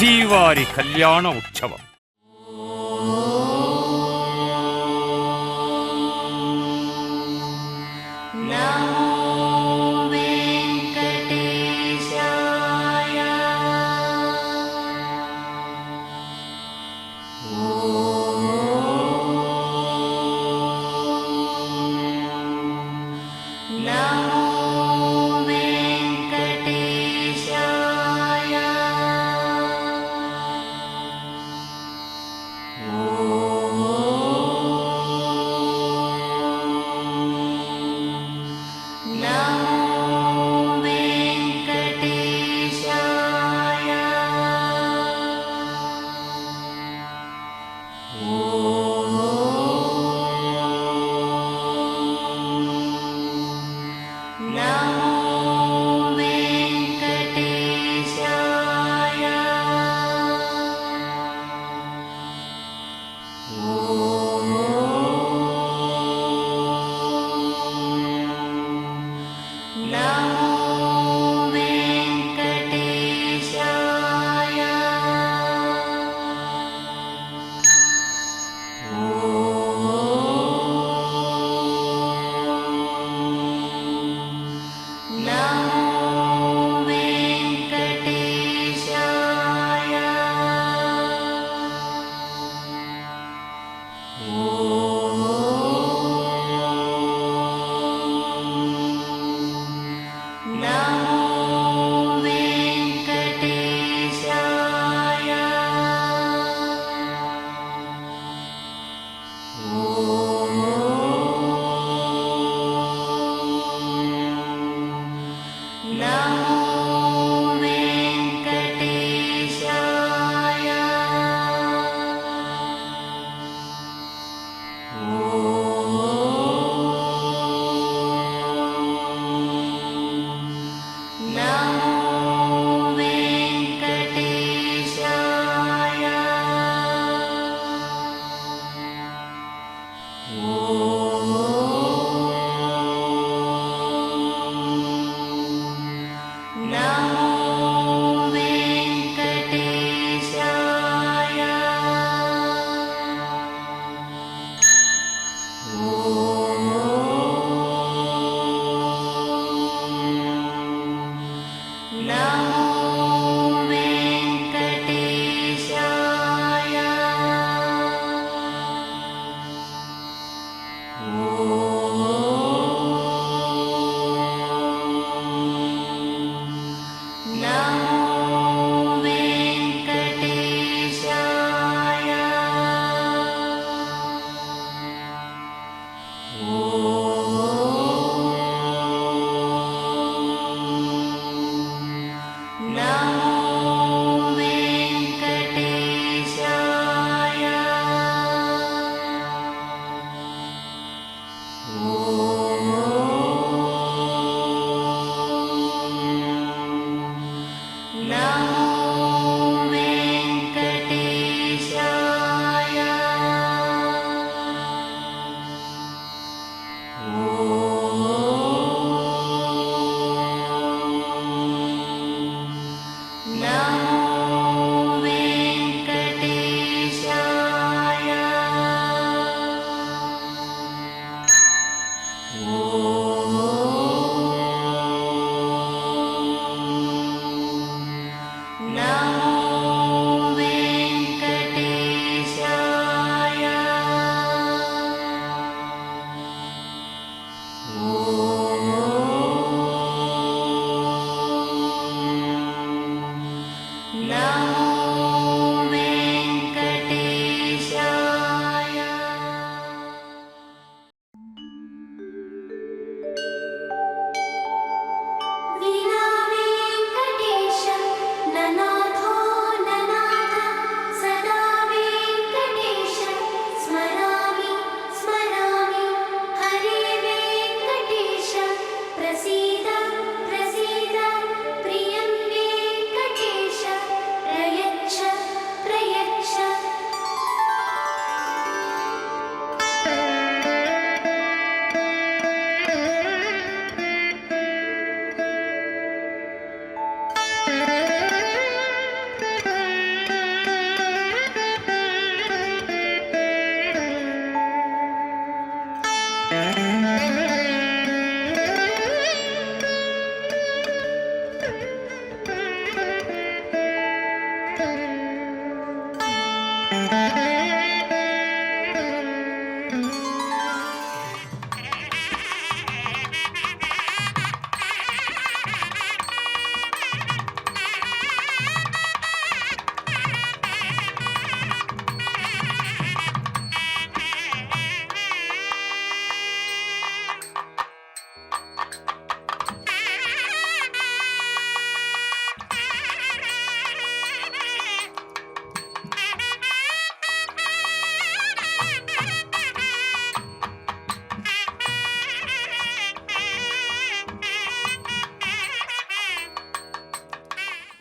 శ్రీవారి కళ్యాణ ఉత్సవం.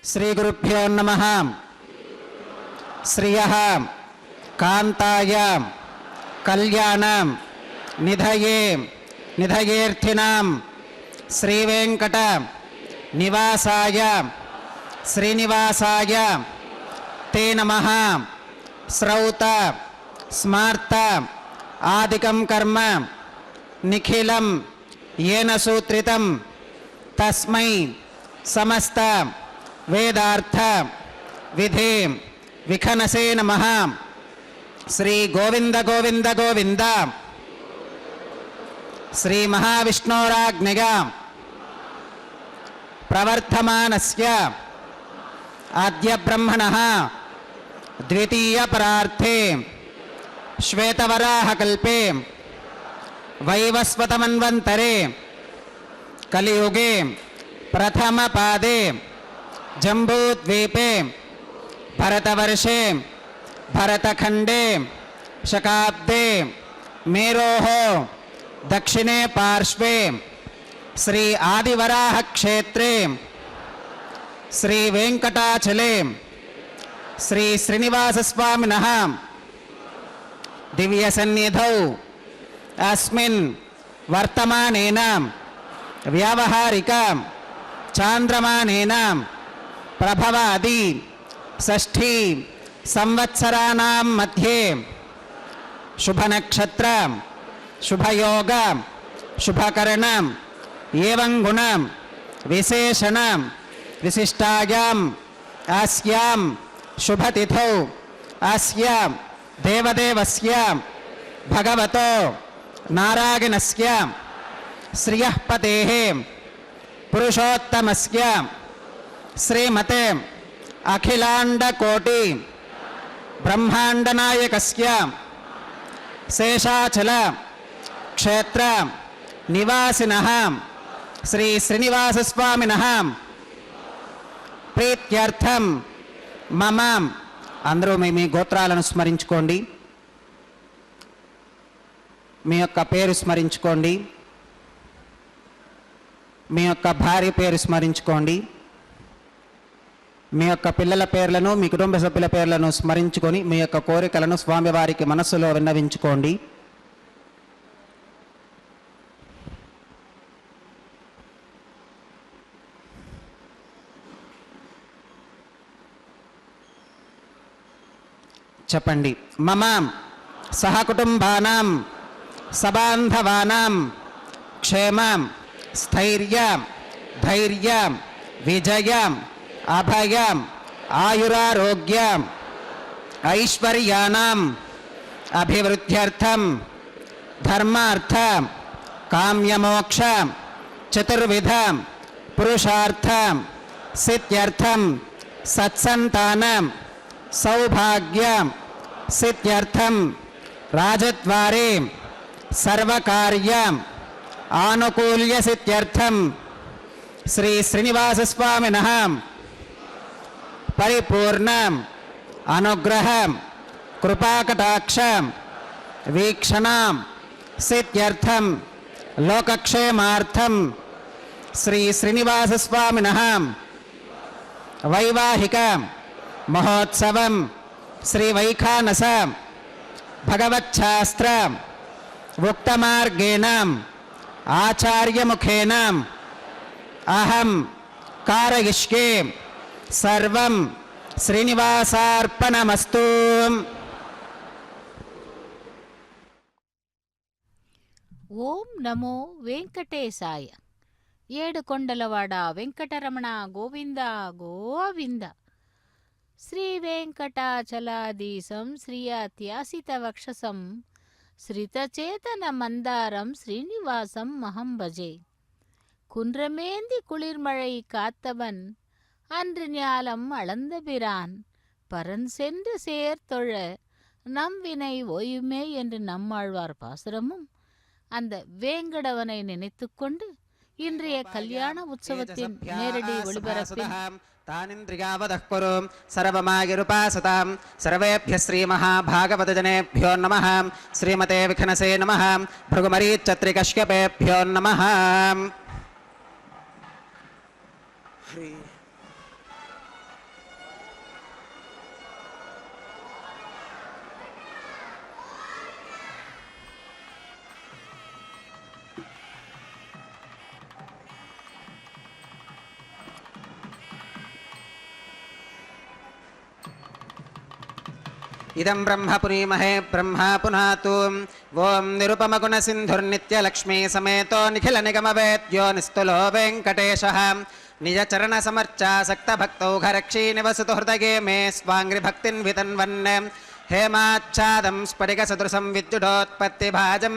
శ్రీగురుభ్యో నమః. శ్రియః కాంతాయ కళ్యాణం నిధయే నిధయేర్థినాం శ్రీవేంకట నివాసాయ శ్రీనివాసాయ తే నమః. శ్రౌత స్మార్త ఆదికం కర్మ నిఖిలం येन सूत्रितं तस्मै समस्त वेदार्थ विधि विखनसे नमः. श्री गोविंद गोविंद गोविंद श्री महाविष्णोराज्ञया प्रवर्तमानस्य आद्य ब्रह्मणः द्वितीय परार्थे श्वेतवराह कल्पे वैवस्वतमन्वन्तरे कलियुगे प्रथम पादे जम्बूद्वीपे भरतवर्षे भरतखंडे शकाब्दे मेरोः दक्षिणे पार्श्वे श्री आदिवराह क्षेत्रे श्री वेंकटाचले श्री श्रीनिवासस्वामिनः दिव्यसन्निधौ अस्मिन् वर्तमानेन व्यावहारिक चांद्रमानेन प्रभवादि षष्ठी संवत्सराणां मध्ये शुभनक्षत्र शुभयोग शुभकरण एवं गुण विशेषण विशिष्टायां अस्यां शुभतिथौ अस्य देवदेवस्य भगवतो नारायणस्य श्रियः पतेः पुरुषोत्तमस्य श्रीमते अखिलांडकोटि ब्रह्मांडनायकस्य शेषाचल क्षेत्र निवासिनः श्री श्रीनिवासस्वामिनः प्रीत्यर्थं मम अंदरू మీ గోత్రాలను స్మరించుకోండి. మీ యొక్క పేరు స్మరించుకోండి. మీ యొక్క భార్య పేరు స్మరించుకోండి. మీ యొక్క పిల్లల పేర్లను మీ కుటుంబ సభ్యుల పేర్లను స్మరించుకొని మీ యొక్క కోరికలను స్వామివారికి మనస్సులో విన్నవించుకోండి. చెప్పండి. మమ సహకుటుంబానాం సబాంధవానాం క్షేమం స్థైర్యం ధైర్యం విజయం అభయం ఆయురారోగ్యం ఐశ్వర్యానాం అభివృద్ధ్యర్థం ధర్మార్థ కామ్యమోక్ష చతుర్విధ పురుషార్థ సిద్ధ్యర్థం సత్సంతానం సౌభాగ్యం సిద్ధ్యర్థం రాజద్వారే సర్వకార్యం ఆనుకూల్య సిద్ధ్యర్థం శ్రీ శ్రీనివాసస్వామినః పరిపూర్ణం అనుగ్రహం కృపాకటాక్షం వీక్షణం సిద్ధ్యర్థం లోకక్షేమార్థం శ్రీ శ్రీనివాసస్వామినః వైవాహిక మహోత్సవం శ్రీ వైఖానస భగవచ్ఛాస్త్ర ఉక్తమార్గేణ ఆచార్యముఖేన అహం కారయిష్యే సర్వం శ్రీనివాసార్పణమస్తు. ఓం నమో వెంకటేశాయ. ఏడుకొండలవాడ వెంకటరమణ గోవింద గోవింద. శ్రీ వెంకటాచలాధీశం శ్రీయాత్యాసిత వక్షసం శ్రితచేతన మందారం శ్రీనివాసం మహం భజే. குன்றமேந்தி குளிர்மழை காத்தவன் அன்று ஞாலம் அளந்தபிரான் பரன் சென்று சேர்த்தொழ நம் வினை ஓயுமே என்று நம்மாழ்வார் பாசுரமும் அந்த வேங்கடவனை நினைத்து கொண்டு இன்றைய கல்யாண உற்சவத்தின் நேரடி ஒளிபரப்பில் तानिन्द्रियावदः कुरु सर्वमागिरुपासतां सर्वेभ्यः श्रीमहाभागवतजनेभ्यो नमः. श्रीमते विखनसे नमः. भृगुमरीचत्रिकश्यपेभ्यो नमः. इदं ब्रह्म पुनीमहे ब्रह्मा पुनातु ओं निरुपमगुणसिन्धुर्नित्यलक्ष्मी समेतो निखिलनिगमवेद्यो निस्तुलो वेङ्कटेशः निजचरणसमर्चासक्तभक्तौघरक्षी निवसतु हृदये मे स्वाङ्घ्रिभक्तिन् वितन्वन् हेमाच्छादं स्फटिकसदृशं विद्युडोत्पत्तिभाजं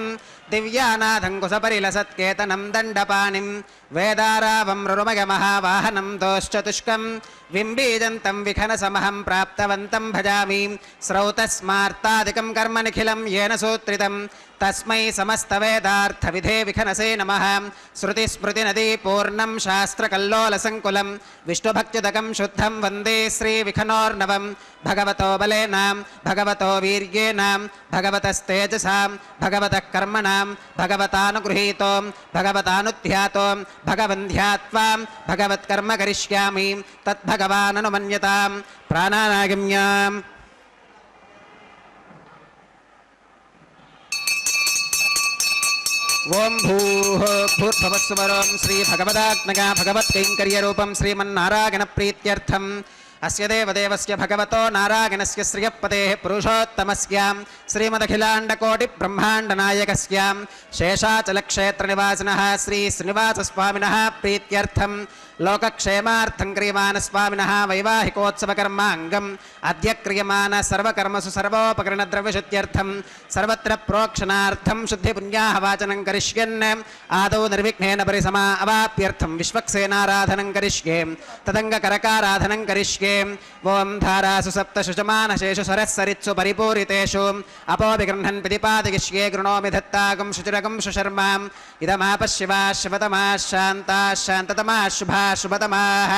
दिव्यानाथं कुशपरिलसत्केतनं दण्डपाणिं वेदारावं रुरुमयमहावाहनं दोश्चतुष्कं विम्बीजन्तं विखनसमहं प्राप्तवन्तं भजामि स्रौतस्मार्तादिकं कर्म निखिलं येन सूत्रितं तस्मै समस्तवेदार्थविधे विखनसे नमः श्रुतिस्मृतिनदी पूर्णं शास्त्रकल्लोलसङ्कुलं विष्णुभक्त्युदकं शुद्धं वन्दे श्रीविखनोर्नवं भगवतो बलेन भगवतो वीर्येण भगवतस्तेजसां भगवतः कर्मणां भगवतानुगृहीतो भगवतानुध्यातो भगवन्ध्यात्वा भगवत्कर्म करिष्यामि तद्भगवाननुमन्यतां प्राणानागम्याम् ओं भूर्भुवस्वरं श्रीभगवदात्मका भगवत्कैङ्कर्यरूपं श्रीमन्नारायणप्रीत्यर्थम् अस्य देवदेवस्य भगवतो नारायणस्य श्रियपतेः पुरुषोत्तमस्य श्रीमदखिलाण्डकोटिब्रह्माण्डनायकस्य शेषाचलक्षेत्रनिवासिनः श्रीश्रीनिवासस्वामिनः प्रीत्यर्थं लोकक्षेमार्थं क्रियमाणस्वामिनः वैवाहिकोत्सवकर्माङ्गम् अद्य क्रियमाण सर्वकर्मसु सर्वोपकरणद्रव्यशुद्ध्यर्थं सर्वत्र प्रोक्षणार्थं शुद्धिपुण्याः वाचनं करिष्यन् आदौ निर्विघ्नेन परिसमा अवाप्यर्थं विश्वक्सेनाराधनं करिष्ये तदङ्गकरकाराधनं करिष्ये ओं धारासु सप्तशुचमानशेषु सरस्सरित्सु परिपूरितेषु अपो विगृह्णन् प्रतिपादयिष्ये गृणोमि दत्तागं शुचिरगं सुशर्माम् इदमापशिवा शिवतमाः शान्ताः शान्ततमाः शुभाः शुभतमाः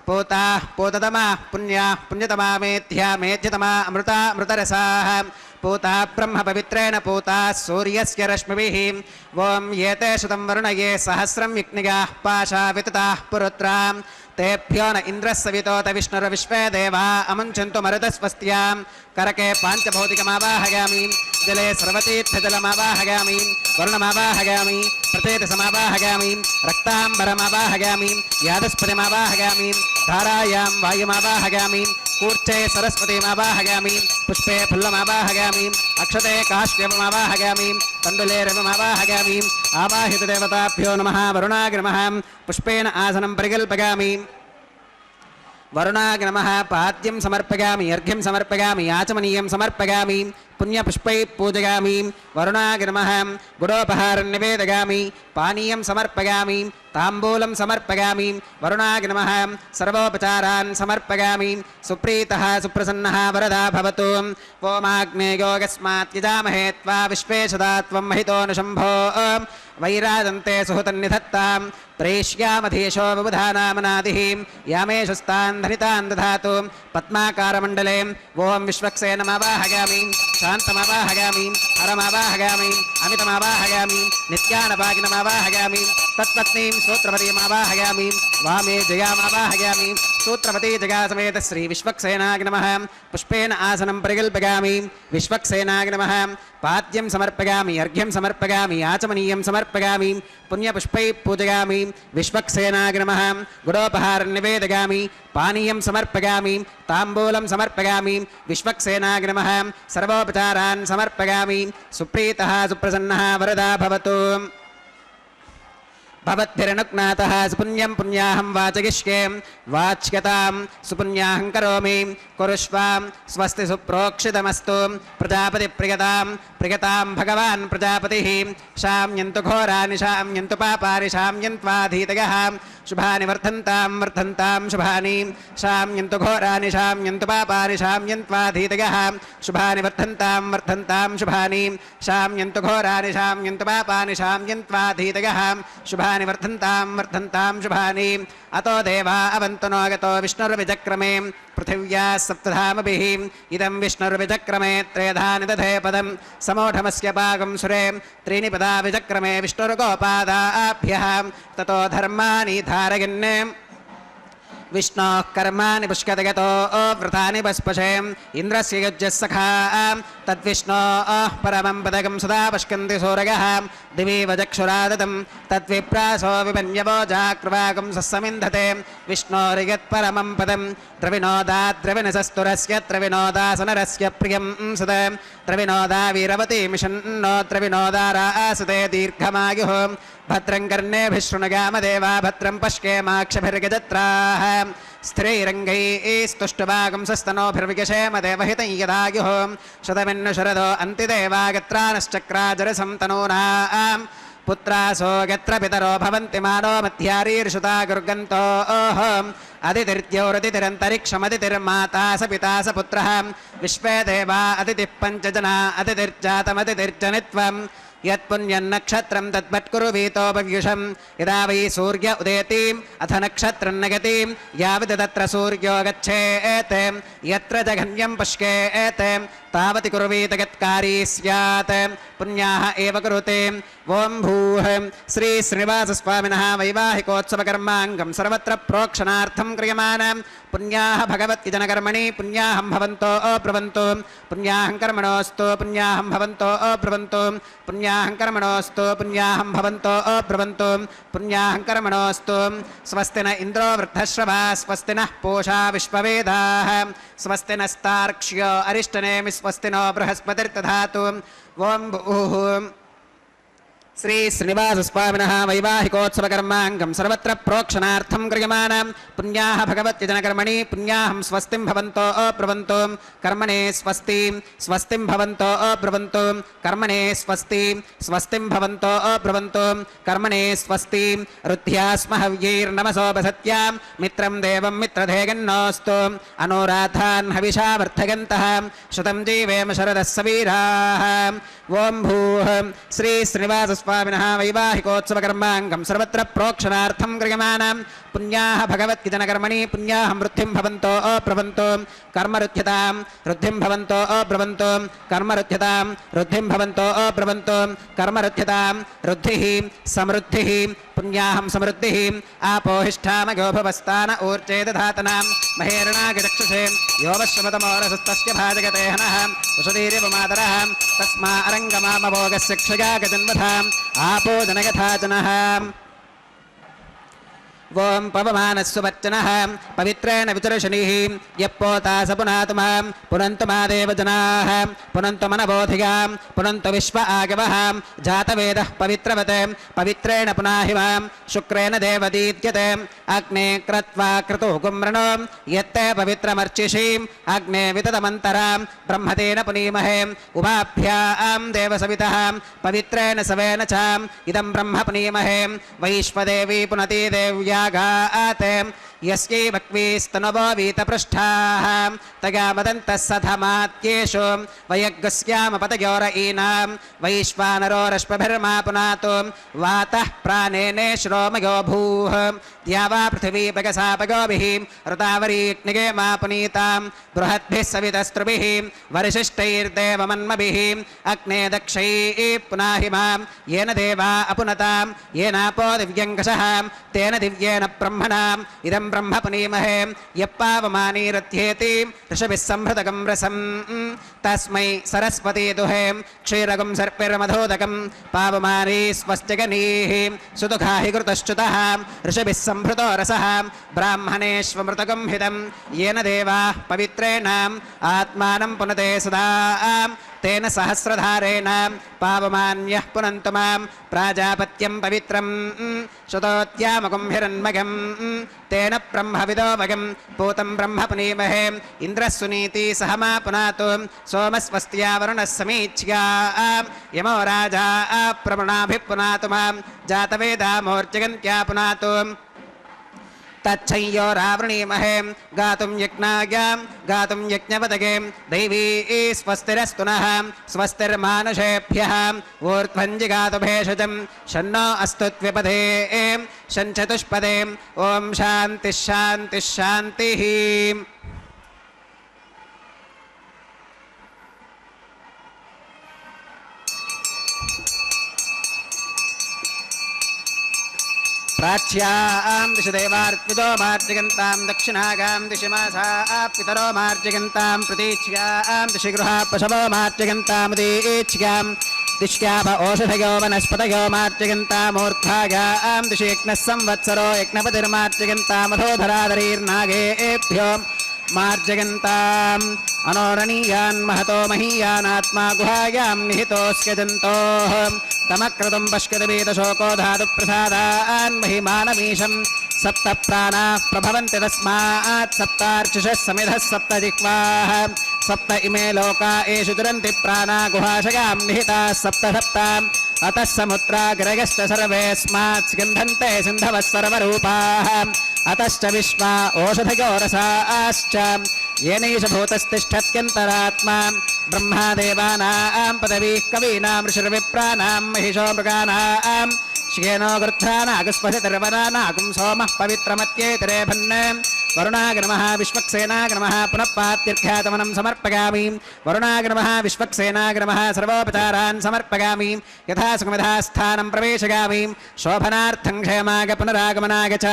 पूताः पूततमाः पुण्याः पुण्यतमा मेध्या मेध्यतमा अमृता अमृतरसाः पूता ब्रह्म पवित्रेण पूता सूर्यस्य रश्मिभिः ओं एते शतं वरुणये सहस्रं यज्ञिकाः पाशा वितताः पुरुत्रां तेभ्यो न इन्द्रस्सवितोत विष्णुर्विश्वे देवा अमुञ्चन्तु मरुतस्वस्त्यां करके पाञ्चभौतिकमावाहयामि जले सर्वतीर्थजलमावाहयामि वरुणमावाहयामि प्रतेतसमावाहयामि रक्ताम्बरमावाहयामि यादस्पतिमावाहयामि धारायां वायुमावाहयामि कूर्चे सरस्वतीमावाहयामि पुष्पे फुल्लमावाहयामि अक्षते काश्यपमावाहयामि तण्डुले रविमावाहयामि आवाहितदेवताभ्यो नमः वरुणाय नमः पुष्पेण आसनं परिकल्पयामि वरुणाय नमः पाद्यं समर्पयामि अर्घ्यं समर्पयामि आचमनीयं समर्पयामि पुण्यपुष्पैः पूजयामि वरुणाय नमः गुडोपहारं निवेदयामि पानीयं समर्पयामि ताम्बूलं समर्पयामि वरुणाय नमः सर्वोपचारान् समर्पयामि सुप्रीतः सुप्रसन्नः वरदा भवतु ओमाग्नेयोगस्मात् यजामहे त्वा विश्वे सदा त्वं महितो न शम्भो वैराजन्ते सुहृतन्निधत्तां प्रेष्यामधीशो विबुधानामनादिः यामेशस्तान् धनितान् दधातु पद्माकारमण्डले ओं विश्वक्सेनमावाहयामि शान्तमावाहयामि हरमावाहयामि अमितमावाहयामि नित्यानपागिनमावाहयामि तत्पत्नीं सूत्रवतीमावाहयामि वामे जयामावाहयामि सूत्रवती जयासमेत श्री विश्वक्सेनाय नमः पुष्पेण आसनं परिकल्पयामि विश्वक्सेनाय नमः पाद्यं समर्पयामि अर्घ्यं समर्पयामि आचमनीयं समर्पयामि पुण्यपुष्पैः पूजयामि विश्वक्सेनाय नमः गुडोपहारं निवेदयामि पानीयं समर्पयामि ताम्बूलं समर्पयामि विश्वक्सेनाय नमः सर्वोपचारान् समर्पयामि सुप्रीतः सुप्रसन्नः वरदा भवतु भवद्भिरनुज्ञातः सुपुण्यं पुण्याहं वाचयिष्ये वाच्यतां सुपुण्याहं करोमि कुरुष्वां स्वस्ति सुप्रोक्षितमस्तु प्रजापतिप्रियतां प्रियतां भगवान् प्रजापतिः शाम्यन्तु घोरानि शाम्यन्तु पापानि शाम्यन्त्वाधीतयः शुभानि वर्धन्तां शुभानि शाम्यन्तु घोरानि शाम्यन्तु पापानि शाम्यन्त्वाधीतयः शुभानि वर्धन्तां शुभानि शाम्यन्तु घोरानि शाम्यन्तु पापानि शाम्यन्त्वाधीतयः शुभानि वर्धन्तां शुभानि अतो देवा अवन्तु नो गतो विष्णुर्विचक्रमे पृथिव्याः सप्तधामभिः इदं विष्णुर्विचक्रमे त्रेधानि दधे पदं समोढमस्य पाकं सुरे त्रीणि पदा विचक्रमे विष्णुर्गोपादाभ्यः ततो धर्माणि धारयन् विष्णोः कर्माणि पुष्कतगतो व्रतानि पस्पशे इन्द्रस्य युज्यः सखा तद्विष्णोः परमं पदकं सदा पश्यन्ति सूरयः दिवि वचक्षुरादतं तद्विप्रासो विपन्यवो जाकृवाकं सस्समिन्धते विष्णोर्यत्परमं पदं द्रविणोदाद्रविणसस्तुरस्य द्रविणोदासनरस्य प्रियं सद द्रविणोदा वीरवती मिषन्नो द्रविणोदारासते दीर्घमायुः भद्रं कर्णेभिः शृणुगामदेवा भद्रं पश्येमाक्षभिर्गजत्राः स्थिरैरङ्गैस्तुष्टुवागुंसस्तनोभिर्विगशेम देवहितं यदायुः शतमिन्नु शरदो अन्तिदेवागत्रानश्चक्राजरसं तनूनां पुत्रासो यत्र पितरो भवन्ति मानो मध्यारीर्षुता गुर्गन्तोः अदितिर्द्यौरदितिरन्तरिक्षमदितिर्माता स पिता स पुत्रः विश्वे देवा अदितिः पञ्चजना अदितिर्जातमदितिर्जनित्वम् यत्पुण्यन्नक्षत्रं तद्वत्कुरु वीतोपव्युषं यदा वै सूर्य उदेतीम् अथ नक्षत्रं नगतीं यावत् तत्र सूर्यो गच्छेत् यत्र जघन्यं पश्येत् तावति कुर्वीत यत्कारी स्यात् पुण्याः एव कुरुते ॐ भूः श्री श्रीनिवासस्वामिनः वैवाहिकोत्सवकर्माङ्गं सर्वत्र प्रोक्षणार्थं क्रियमाणं पुण्याः भगवद्विजनकर्मणि पुण्याहं भवन्तो अब्रुवन्तु पुण्याहं कर्मणोऽस्तु पुण्याहं भवन्तो अब्रुवन्तु पुण्याहं कर्मणोऽस्तु पुण्याहं भवन्तो अब्रुवन्तु पुण्याहं कर्मणोऽस्तु स्वस्ति न इन्द्रो वृद्धश्रवा स्वस्ति नः पूषा विश्ववेदाः स्वस्ति नस्तार्क्ष्यो अरिष्टनेमि स्वस्ति नो बृहस्पतिर्दधातु ॐ भूः श्री श्रीनिवासस्वामिनः वैवाहिकोत्सवकर्माङ्गं सर्वत्र प्रोक्षणार्थं क्रियमाणं पुण्याः भगवद्विजनकर्मणि पुण्याहं स्वस्तिं भवन्तो अब्रुवन्तु कर्मणे स्वस्ति स्वस्तिं भवन्तो अब्रुवन्तु कर्मणे स्वस्ति स्वस्तिं भवन्तो अब्रुवन्तु कर्मणे स्वस्ति रुद्ध्यास्म हव्यैर्नमसोपसत्यां मित्रं देवं मित्रधेगन्नोऽस्तु अनुराधान् हविषा वर्धयन्तः शतं जीवेम शरदः सवीराः ॐ भूः श्री श्रीनिवासस्वामिनः वैवाहिकोत्सवकर्माङ्गं सर्वत्र प्रोक्षणार्थं क्रियमाणं पुण्याः भगवद्विजनकर्मणि पुण्याहं वृद्धिं भवन्तो अब्रुवन्तु कर्मरुध्यतां वृद्धिं भवन्तो अब्रुवन्तु कर्मरुध्यतां वृद्धिं भवन्तो अब्रुवन्तु कर्मरुध्यतां वृद्धिः समृद्धिः पुण्याहं समृद्धिः आपोहिष्ठामगोभवस्तान ऊर्जे दधातनां महेरणागिरक्षसे योवश्रमतमोरसस्तस्य भाजगते हनः उषदीर्यवमातरः तस्मा अरङ्गमामभोगस्य क्षया गजन्वधाम् आपो जनयथा जनः ॐ पवमानस्वच्चनः पवित्रेण विचर्षणिः यप्पोता स पुनातु मां पुनन्तु मा देवजनाः पुनन्तु मनबोधिगां पुनन्तु विश्व आगवः जातवेदः पवित्रवते पवित्रेण पुनाहि मां शुक्रेण देवदीद्यते अग्ने क्रत्वा क्रतुः कुम्रणो यत्ते पवित्रमर्चिषीम् अग्ने विततमन्तरां ब्रह्मतेन पुनीमहे उभाभ्यां देवसवितः पवित्रेण सवेन च इदं ब्रह्म पुनीमहे वैश्वदेवी पुनती देव्या यस्यै वक्वीस्तनवो वीतपृष्ठाः तगामदन्तः सधमात्येषु वयग्स्यामपतयोर ईनां वैश्वानरो रश्मिभिर्मा पुनातु वातः प्राणेने श्रोमयो भूः द्यावा पृथिवी पगसापगोभिः ऋतावरीग्निगे मा पुनीतां बृहद्भिः सवितस्त्रुभिः वरिशिष्टैर्देवमन्मभिः अग्ने दक्षैः पुनाहि मां येन देवा अपुनतां येनापो दिव्यङ्कषः तेन दिव्येन ब्रह्मणाम् इदं ब्रह्म पुनीमहे यप्पावमानीरथ्येति ऋषभिः संहृतकं रसं तस्मै सरस्वती दुहे क्षीरगं सर्पिर्मधोदकं पावमानी स्वस्त्यगनीः सुदुःखाहि कृतश्च्युतः ऋषभिः संहृतो रसः ब्राह्मणेष्वमृतकं हितं येन देवाः पवित्रेण आत्मानं पुनते सदा तेन सहस्रधारेण पावमान्यः पुनन्तु मां प्राजापत्यं पवित्रं शतोत्यामकं हिरण्मयं तेन ब्रह्मविदोमयं पूतं ब्रह्म पुनीमहे इन्द्रः सुनीति सह मा पुनातु सोमस्वस्त्या वरुणः समीच्या यमो राजा प्रवणाभिः पुनातु मां जातवेदामोर्जगन्त्या पुनातु तच्छय्यो रावृणीमहे गातुं यज्ञायां गातुं यज्ञपदगे दैवी स्वस्तिरस्तु नः स्वस्तिर्मानुषेभ्यः ऊर्ध्वञ्जिगातु भेषजं शन्नो अस्तु द्विपदे शञ्चतुष्पदे ॐ शान्तिः शान्तिः शान्तिः प्राच्यां दिशि देवार्पितो मार्जयन्तां दक्षिणागां दिशि मासाः पितरो मार्जयन्तां प्रतीच्यां दिशि गृहा पशवो मार्जयन्तामुदीच्यां दिश्याप ओषधयो वनस्पतयो मार्जयन्तामूर्धागां दिशि यज्ञः संवत्सरो यज्ञपतिर्मार्जयन्तामधोधराधरीर्नागेभ्यो मार्जयन्ताम् अनोरणीयान् महतो महीयानात्मा गुहायां निहितोऽस्य जन्तोः तमक्रतुं पश्यतिवेदशोको धातुप्रसादान् महिमानमीशं सप्त प्राणाः प्रभवन्ति तस्मात् सप्तार्चिषः समिधः सप्त जिह्वाः सप्त इमे लोका एषु दुरन्ति प्राणा गुहाशयां निहिताः सप्त सप्ताम् अतः समुद्राग्रयश्च सर्वेऽस्मात् स्कन्धन्ते सिन्धवः सर्वरूपाः अतश्च विश्वा ओषधयो रसाश्च येनैष भूतस्तिष्ठत्यन्तरात्मा ब्रह्मादेवानां पदवीः कवीनां ऋषिर्विप्राणां महिषो मृगाणां श्येनो गृध्रानागस्पशतिर्वनानागुं सोमः पवित्रमत्येतरे भन्ने वरुणाग्नमः विश्वक्सेनाग्नमः पुनः पात्यर्घ्यातमनं समर्पयामि वरुणाग्नमः विश्वक्सेनाग्नमः सर्वोपचारान् समर्पयामि यथा सुखमिधा स्थानं प्रवेशयामि शोभनार्थं क्षेमाग पुनरागमनाग च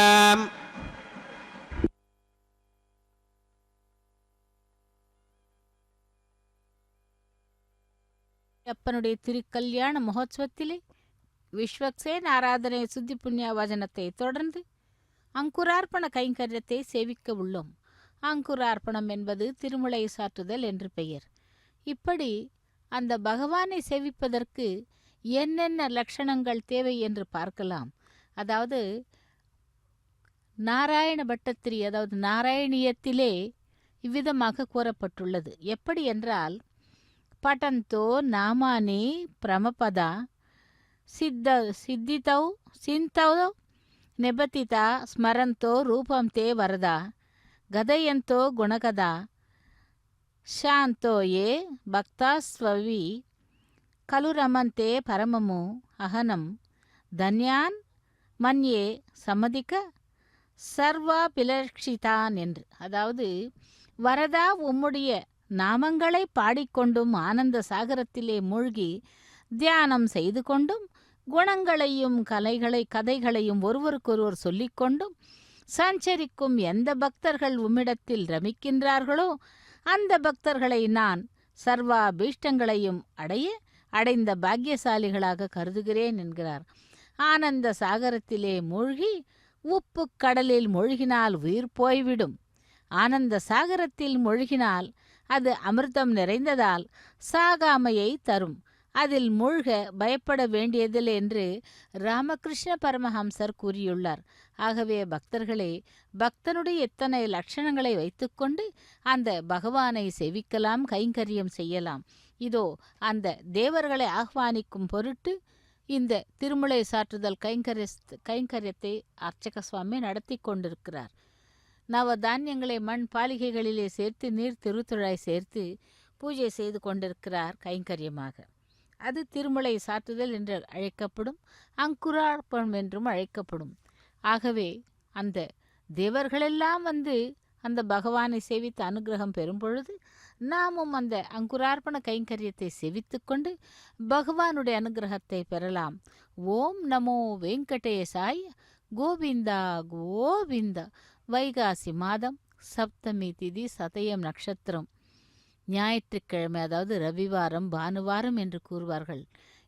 அப்பனுடைய திருக்கல்யாண மகோத்சவத்திலே விஸ்வக்சேன் ஆராதனை சுத்தி புண்ணிய வசனத்தை தொடர்ந்து அங்குரார்ப்பண கைங்கரியத்தை சேவிக்க உள்ளோம். அங்குரார்ப்பணம் என்பது திருமுலை சாற்றுதல் என்று பெயர். இப்படி அந்த பகவானை சேவிப்பதற்கு என்னென்ன லட்சணங்கள் தேவை என்று பார்க்கலாம். அதாவது நாராயண பட்டத்திரி, அதாவது நாராயணியத்திலே இவ்விதமாக கூறப்பட்டுள்ளது. எப்படி என்றால், பட்டந்தோ நாமானி பிரமபதா சித்திதௌ சிந்தௌ நிபதிதா ஸ்மரந்தோ ரூபம் தே வரதா கதயந்தோ குணகதா ಶಾಂತೋ ಯೇ ಭಕ್ತಾಸ್ವವಿ ಖಲು ರಮಂತೆ ಪರಮಮು ಅಹನಂ ಧನ್ಯಾನ್ மன்யே சம்மதிக்க சர்வா பிலட்சிதான் என்று. அதாவது, வரதா உம்முடைய நாமங்களை பாடிக்கொண்டும் ஆனந்த சாகரத்திலே மூழ்கி தியானம் செய்து கொண்டும் குணங்களையும் கதைகளையும் ஒருவருக்கொருவர் சொல்லிக்கொண்டும் சஞ்சரிக்கும் எந்த பக்தர்கள் உம்மிடத்தில் ரமிக்கின்றார்களோ அந்த பக்தர்களை நான் சர்வாபீஷ்டங்களையும் அடைந்த பாக்கியசாலிகளாக கருதுகிறேன் என்கிறார். ஆனந்த சாகரத்திலே மூழ்கி உப்பு கடலில் மூழ்கினால் உயிர் போய்விடும். ஆனந்த சாகரத்தில் மூழ்கினால் அது அமிர்தம் நிறைந்ததால் சாகாமையை தரும். அதில் மூழ்க பயப்பட வேண்டியதில்லை என்று ராமகிருஷ்ண பரமஹம்சர் கூறியுள்ளார். ஆகவே பக்தர்களே, பக்தனுடைய எத்தனை லட்சணங்களை வைத்துக்கொண்டு அந்த பகவானை சேவிக்கலாம், கைங்கரியம் செய்யலாம். இதோ அந்த தேவர்களை ஆஹ்வானிக்கும் பொருட்டு இந்த திருமுலை சாற்றுதல் கைங்கரியத்தை அர்ச்சக சுவாமி நடத்தி கொண்டிருக்கிறார். நவ தானியங்களை மண் பாலிகைகளிலே சேர்த்து நீர் திருத்துழாய் சேர்த்து பூஜை செய்து கொண்டிருக்கிறார் கைங்கரியமாக. அது திருமுலை சாற்றுதல் என்று அழைக்கப்படும், அங்குரார்ப்பணம் என்றும் அழைக்கப்படும். ஆகவே அந்த தேவர்களெல்லாம் வந்து அந்த பகவானை சேவித்து அனுகிரகம் பெறும் பொழுது நாமும் அந்த அங்குரார்ப்பண கைங்கரியத்தை சேவித்து கொண்டு பகவானுடைய அனுகிரகத்தை பெறலாம். ஓம் நமோ வெங்கடேசாய். கோவிந்தா கோவிந்தா. வைகாசி மாதம் சப்தமி திதி சதயம் நட்சத்திரம் ஞாயிற்றுக்கிழமை, அதாவது ரவிவாரம் பானுவாரம் என்று கூறுவார்கள்.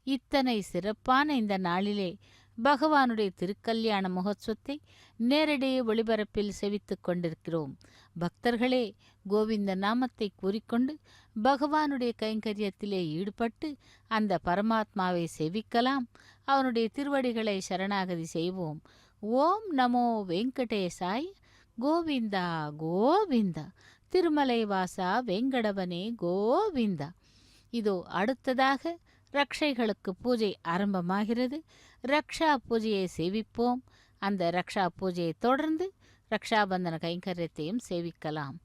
இத்தனை சிறப்பான இந்த நாளிலே பகவானுடைய திருக்கல்யாண மகோத்சவத்தை நேரடி ஒளிபரப்பில் செவித்து கொண்டிருக்கிறோம். பக்தர்களே, கோவிந்த நாமத்தை கூறிக்கொண்டு பகவானுடைய கைங்கரியத்திலே ஈடுபட்டு அந்த பரமாத்மாவை சேவிக்கலாம். அவனுடைய திருவடிகளை சரணாகதி செய்வோம். ஓம் நமோ வெங்கடேசாய். கோவிந்தா கோவிந்தா. திருமலை வாசா வெங்கடவனே கோவிந்தா. இதோ அடுத்ததாக ரக்ஷைகளுக்கு பூஜை ஆரம்பமாகிறது. ரக்ஷா பூஜையை சேவிப்போம். அந்த ரக்ஷா பூஜையை தொடர்ந்து ரக்ஷாபந்தன கைங்கரியத்தையும் சேவிக்கலாம்.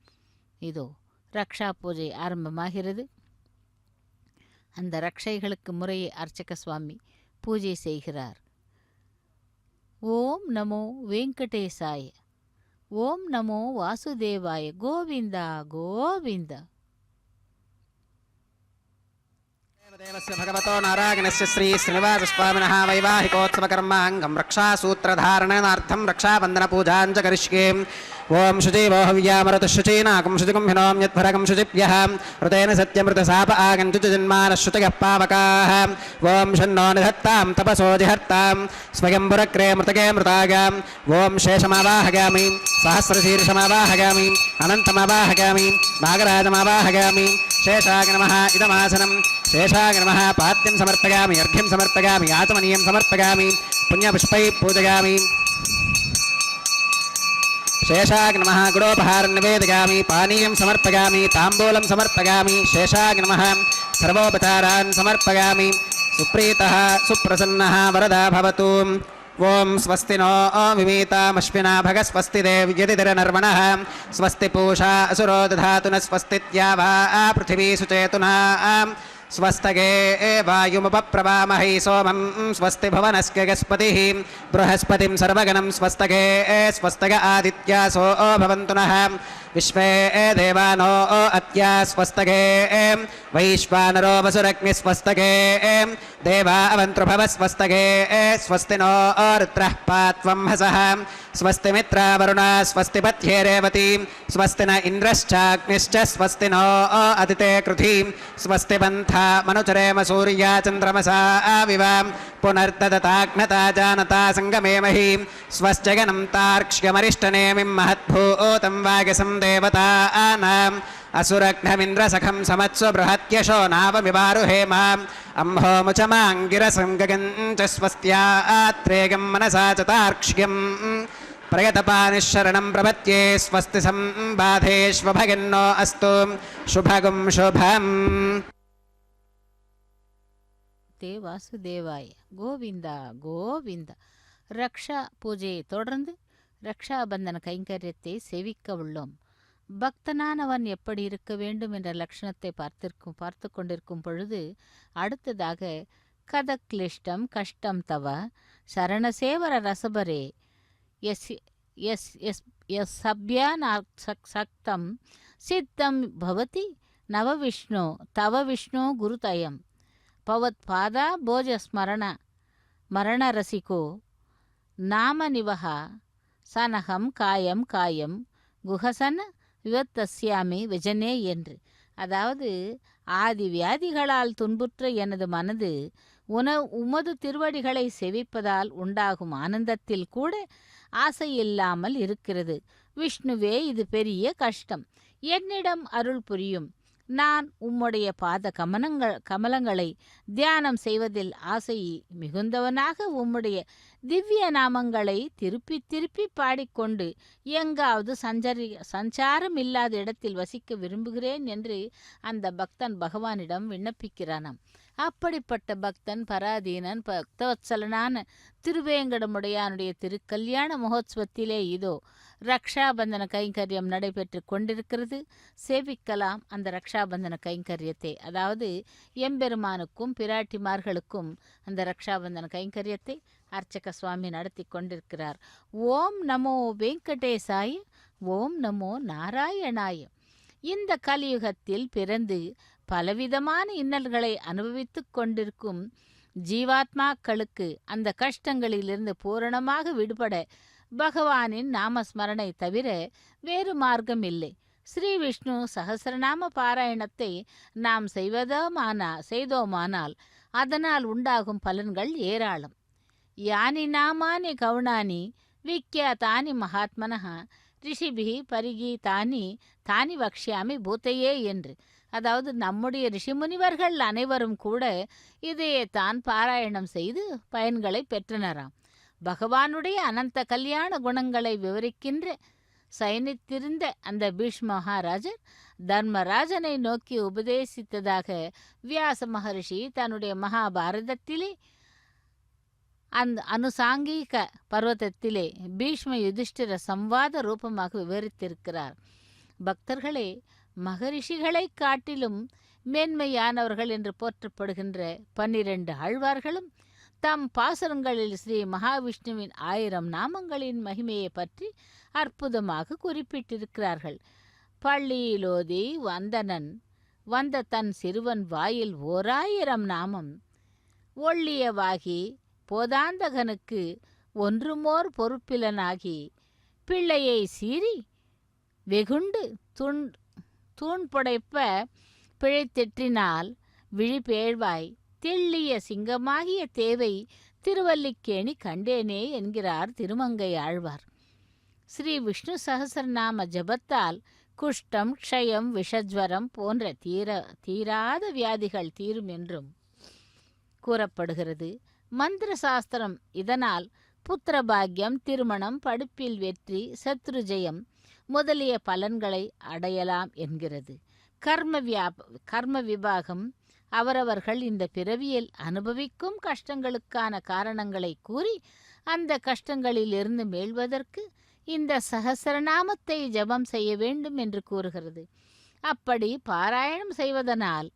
இதோ ரக்ஷா பூஜை ஆரம்பமாகிறது. அந்த ரக்ஷைகளுக்கு முறையை அர்ச்சக சுவாமி பூஜை செய்கிறார். ஓம் நமோ வெங்கடேசாய. ஓம் நமோ வாசுதேவாய. கோவிந்தா கோவிந்தா. देवस्य भगवतो नारायणस्य श्री श्रीनिवासस्वामिनः वैवाहिकोत्सवकर्माङ्गं रक्षासूत्रधारणनार्थं रक्षाबन्धनपूजां च करिष्ये। ओं शुचिवो हव्यामरुतः शुचीनाकं शुचिकं हिनों यद्भरकं शुचिभ्यः ऋतेन सत्यमृतसाप आगन्तुचिन्मानश्रुतयः पावकाः। ओं शन्नो निधत्तां तपसो जिहर्तां स्वयंपुरक्रे मृतके मृतागाम्। ओं शेषमावाहयामि सहस्रशीर्षमावाहयामि अनन्तमावाहयामि नागराजमावाहयामि। शेषाय नमः इदमासनं शेषाय नमः पाद्यं समर्पयामि अर्घ्यं समर्पयामि आचमनीयं समर्पयामि पुण्यपुष्पैः पूजयामि। शेषाय नमः गुडोपहारं निवेदयामि पानीयं समर्पयामि ताम्बूलं समर्पयामि। शेषाय नमः सर्वोपचारान् समर्पयामि। सुप्रीतः सुप्रसन्नः वरदा भवतु। ओं स्वस्ति नो विमीतामश्विना भग स्वस्ति देव्यतिरनर्वणः स्वस्ति पूषा असुरो दधातु न स्वस्तित्यावा पृथिवी सुचेतुना स्वस्तगे वायुमुपप्रवामहि सोमं स्वस्ति भुवनस्य गस्पतिः बृहस्पतिं सर्वगणं स्वस्तगे स्वस्तग आदित्यासो भवन्तु नः विश्वे देवानो अत्या स्वस्तगे वैश्वानरो वसुरग्नि स्वस्तगे देवा अवन्तृभव स्वस्तगे स्वस्ति नो रुद्रः पात्वं हसः स्वस्ति मित्रावरुणा स्वस्ति पथ्ये रेवती स्वस्ति न इन्द्रश्चाग्निश्च स्वस्ति नो अदिते कृधि स्वस्ति पन्था मनुचरेम सूर्या चन्द्रमसा विव पुनर्ददताग्नता जानता सङ्गमे मही स्वश्चगनं तार्क्ष्यमरिष्टनेमिं महद्भूतं वागसं देवतानाम् असुरघ्नमिन्द्रसखं समत्स्व बृहत्यशो नावमिवारुहेम अम्भोमुचमाङ्गिरसं गगञ्च स्वस्त्यात्रेयं मनसा च तार्क्ष्यं प्रयतपानिशरणं प्रपत्ये स्वस्ति सम्बाधेष्वभगिन्नो अस्तु शुभगुं शुभम्। தே வாசுதேவாய கோவிந்தா கோவிந்தா. ரக்ஷா பூஜையை தொடர்ந்து ரக்ஷாபந்தன கைங்கரியத்தை சேவிக்க உள்ளோம். பக்தனானவன் எப்படி இருக்க வேண்டும் என்ற லட்சணத்தை பார்த்து கொண்டிருக்கும் பொழுது அடுத்ததாக கதக்லிஷ்டம் கஷ்டம் தவ சரணசேவர ரசபரே எஸ் எஸ் எஸ் எஸ் சப்யான் சக்தம் சித்தம் பவதி நவவிஷ்ணு தவ விஷ்ணு குருதயம் பவத் பாதா போஜ ஸ்மரண மரணரசிகோ நாம நிவஹ சனகம் காயம் காயம் குஹசன விவத்தஸ்யாமி விஜனே என்று. அதாவது ஆதி வியாதிகளால் துன்புற்ற எனது மனது உமது திருவடிகளை செவிப்பதால் உண்டாகும் ஆனந்தத்தில் கூட ஆசையில்லாமல் இருக்கிறது. விஷ்ணுவே, இது பெரிய கஷ்டம். என்னிடம் அருள் புரியும். நான் உம்முடைய பாத கமலங்களை தியானம் செய்வதில் ஆசை மிகுந்தவனாக உம்முடைய திவ்ய நாமங்களை திருப்பி திருப்பி பாடிக்கொண்டு எங்காவது சஞ்சாரம் இல்லாத இடத்தில் வசிக்க விரும்புகிறேன் என்று அந்த பக்தன் பகவானிடம் விண்ணப்பிக்கிறானாம். அப்படிப்பட்ட பக்தன் பராதீனன் பக்தவத்சலனான திருவேங்கடமுடையானுடைய திருக்கல்யாண மகோத்சவத்திலே இதோ ரக்ஷாபந்தன கைங்கரியம் நடைபெற்று கொண்டிருக்கிறது. சேவிக்கலாம் அந்த ரக்ஷாபந்தன கைங்கரியத்தை. அதாவது எம்பெருமானுக்கும் பிராட்டிமார்களுக்கும் அந்த ரக்ஷாபந்தன கைங்கரியத்தை அர்ச்சக சுவாமி நடத்தி கொண்டிருக்கிறார். ஓம் நமோ வெங்கடேசாய, ஓம் நமோ நாராயணாய. இந்த கலியுகத்தில் பிறந்து பலவிதமான இன்னல்களை அனுபவித்து கொண்டிருக்கும் ஜீவாத்மாக்களுக்கு அந்த கஷ்டங்களிலிருந்து பூரணமாக விடுபட பகவானின் நாமஸ்மரணை தவிர வேறு மார்க்கம் இல்லை. ஸ்ரீ விஷ்ணு சகசிரநாம பாராயணத்தை நாம் செய்தோமானால் அதனால் உண்டாகும் பலன்கள் ஏராளம். யானி நாமானி கவுனானி விக்யாதானி மகாத்மனः ரிஷிபிஹி பரிகீதானி தானி வக்ஷ்யாமி பூத்தையே என்று. அதாவது நம்முடைய ரிஷிமுனிவர்கள் அனைவரும் கூட இதையே தான் பாராயணம் செய்து பயன்களை பெற்றனராம். பகவானுடைய அனந்த கல்யாண குணங்களை விவரிக்கின்ற சயனித்திருந்த அந்த பீஷ்ம மகாராஜர் தர்மராஜனை நோக்கி உபதேசித்ததாக வியாச மகரிஷி தன்னுடைய மகாபாரதத்திலே அந்த அனுசாங்கீக பர்வதத்திலே பீஷ்ம யுதிஷ்டிர சம்வாத ரூபமாக விவரித்திருக்கிறார். பக்தர்களே, மகரிஷிகளை காட்டிலும் மேன்மையானவர்கள் என்று போற்றப்படுகின்ற 12 ஆழ்வார்களும் தம் பாசுரங்களில் ஸ்ரீ மகாவிஷ்ணுவின் 1000 நாமங்களின் மகிமையை பற்றி அற்புதமாக குறிப்பிட்டிருக்கிறார்கள். பள்ளியிலோதி வந்தனன் வந்த தன் சிறுவன் வாயில் 1000 நாமம் ஒள்ளியவாகி போதாந்தகனுக்கு ஒன்றுமோர் பொறுப்பிலனாகி பிள்ளையை சீறி வெகுண்டு தூண் புடைப்ப பிழைத்தெற்றினால் விழிபேழ்வாய் தெள்ளிய சிங்கமாகிய தேவை திருவல்லிக்கேணி கண்டேனே என்கிறார் திருமங்கை ஆழ்வார். ஸ்ரீ விஷ்ணு சகசரநாம ஜபத்தால் குஷ்டம், க்ஷயம், விஷஜ்வரம் போன்ற தீராத வியாதிகள் தீரும் என்றும் கூறப்படுகிறது. மந்திர சாஸ்திரம் இதனால் புத்திரபாகியம், திருமணம், படிப்பில் வெற்றி, சத்ருஜயம் முதலிய பலன்களை அடையலாம் என்கிறது. கர்ம விபாகம் அவரவர்கள் இந்த பிறவியில் அனுபவிக்கும் கஷ்டங்களுக்கான காரணங்களை கூறி அந்த கஷ்டங்களிலிருந்து மீள்வதற்கு இந்த சகசரநாமத்தை ஜபம் செய்ய வேண்டும் என்று கூறுகிறது. அப்படி பாராயணம் செய்வதனால்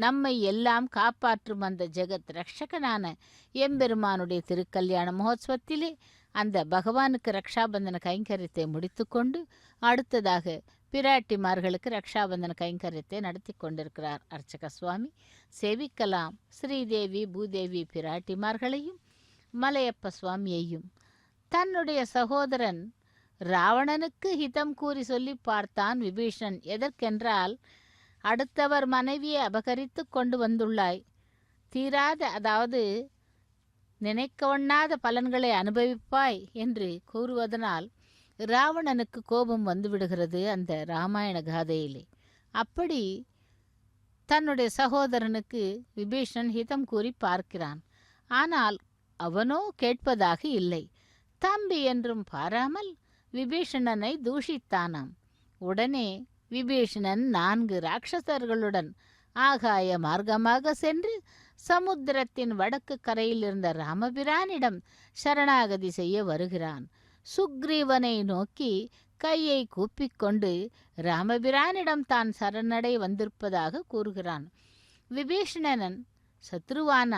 நம்மை எல்லாம் காப்பாற்றும் அந்த ஜெகத் ரக்ஷகனான எம்பெருமானுடைய திருக்கல்யாண மகோத்சவத்திலே அந்த பகவானுக்கு ரக்ஷாபந்தன கைங்கரியத்தை முடித்துக்கொண்டு அடுத்ததாக பிராட்டிமார்களுக்கு ரக்ஷாபந்தன கைங்கரியத்தை நடத்தி கொண்டிருக்கிறார் அர்ச்சக சுவாமி. சேவிக்கலாம் ஸ்ரீதேவி பூதேவி பிராட்டிமார்களையும் மலையப்ப சுவாமியையும். தன்னுடைய சகோதரன் ராவணனுக்கு ஹிதம் கூறி சொல்லி பார்த்தான் விபீஷணன். எதற்கென்றால், அடுத்தவர் மனைவியை அபகரித்து கொண்டு வந்துள்ளாய், தீராத அதாவது நினைக்கவண்ணாத பலன்களை அனுபவிப்பாய் என்று கூறுவதனால் ராவணனுக்கு கோபம் வந்துவிடுகிறது அந்த இராமாயண காதையிலே. அப்படி தன்னுடைய சகோதரனுக்கு விபீஷணன் ஹிதம் கூறி பார்க்கிறான். ஆனால் அவனோ கேட்பதாக இல்லை. தம்பி என்றும் பாராமல் விபீஷணனை தூஷித்தானாம். உடனே விபீஷணன் 4 ராட்சசர்களுடன் ஆகாய மார்க்கமாக சென்று சமுத்திரத்தின் வடக்கு கரையில் இருந்த ராமபிரானிடம் சரணாகதி செய்ய வருகிறான். சுக்ரீவனை நோக்கி கையை கூப்பிக்கொண்டு ராமபிரானிடம் தான் சரணடை வந்திருப்பதாக கூறுகிறான். விபீஷணன் சத்ருவான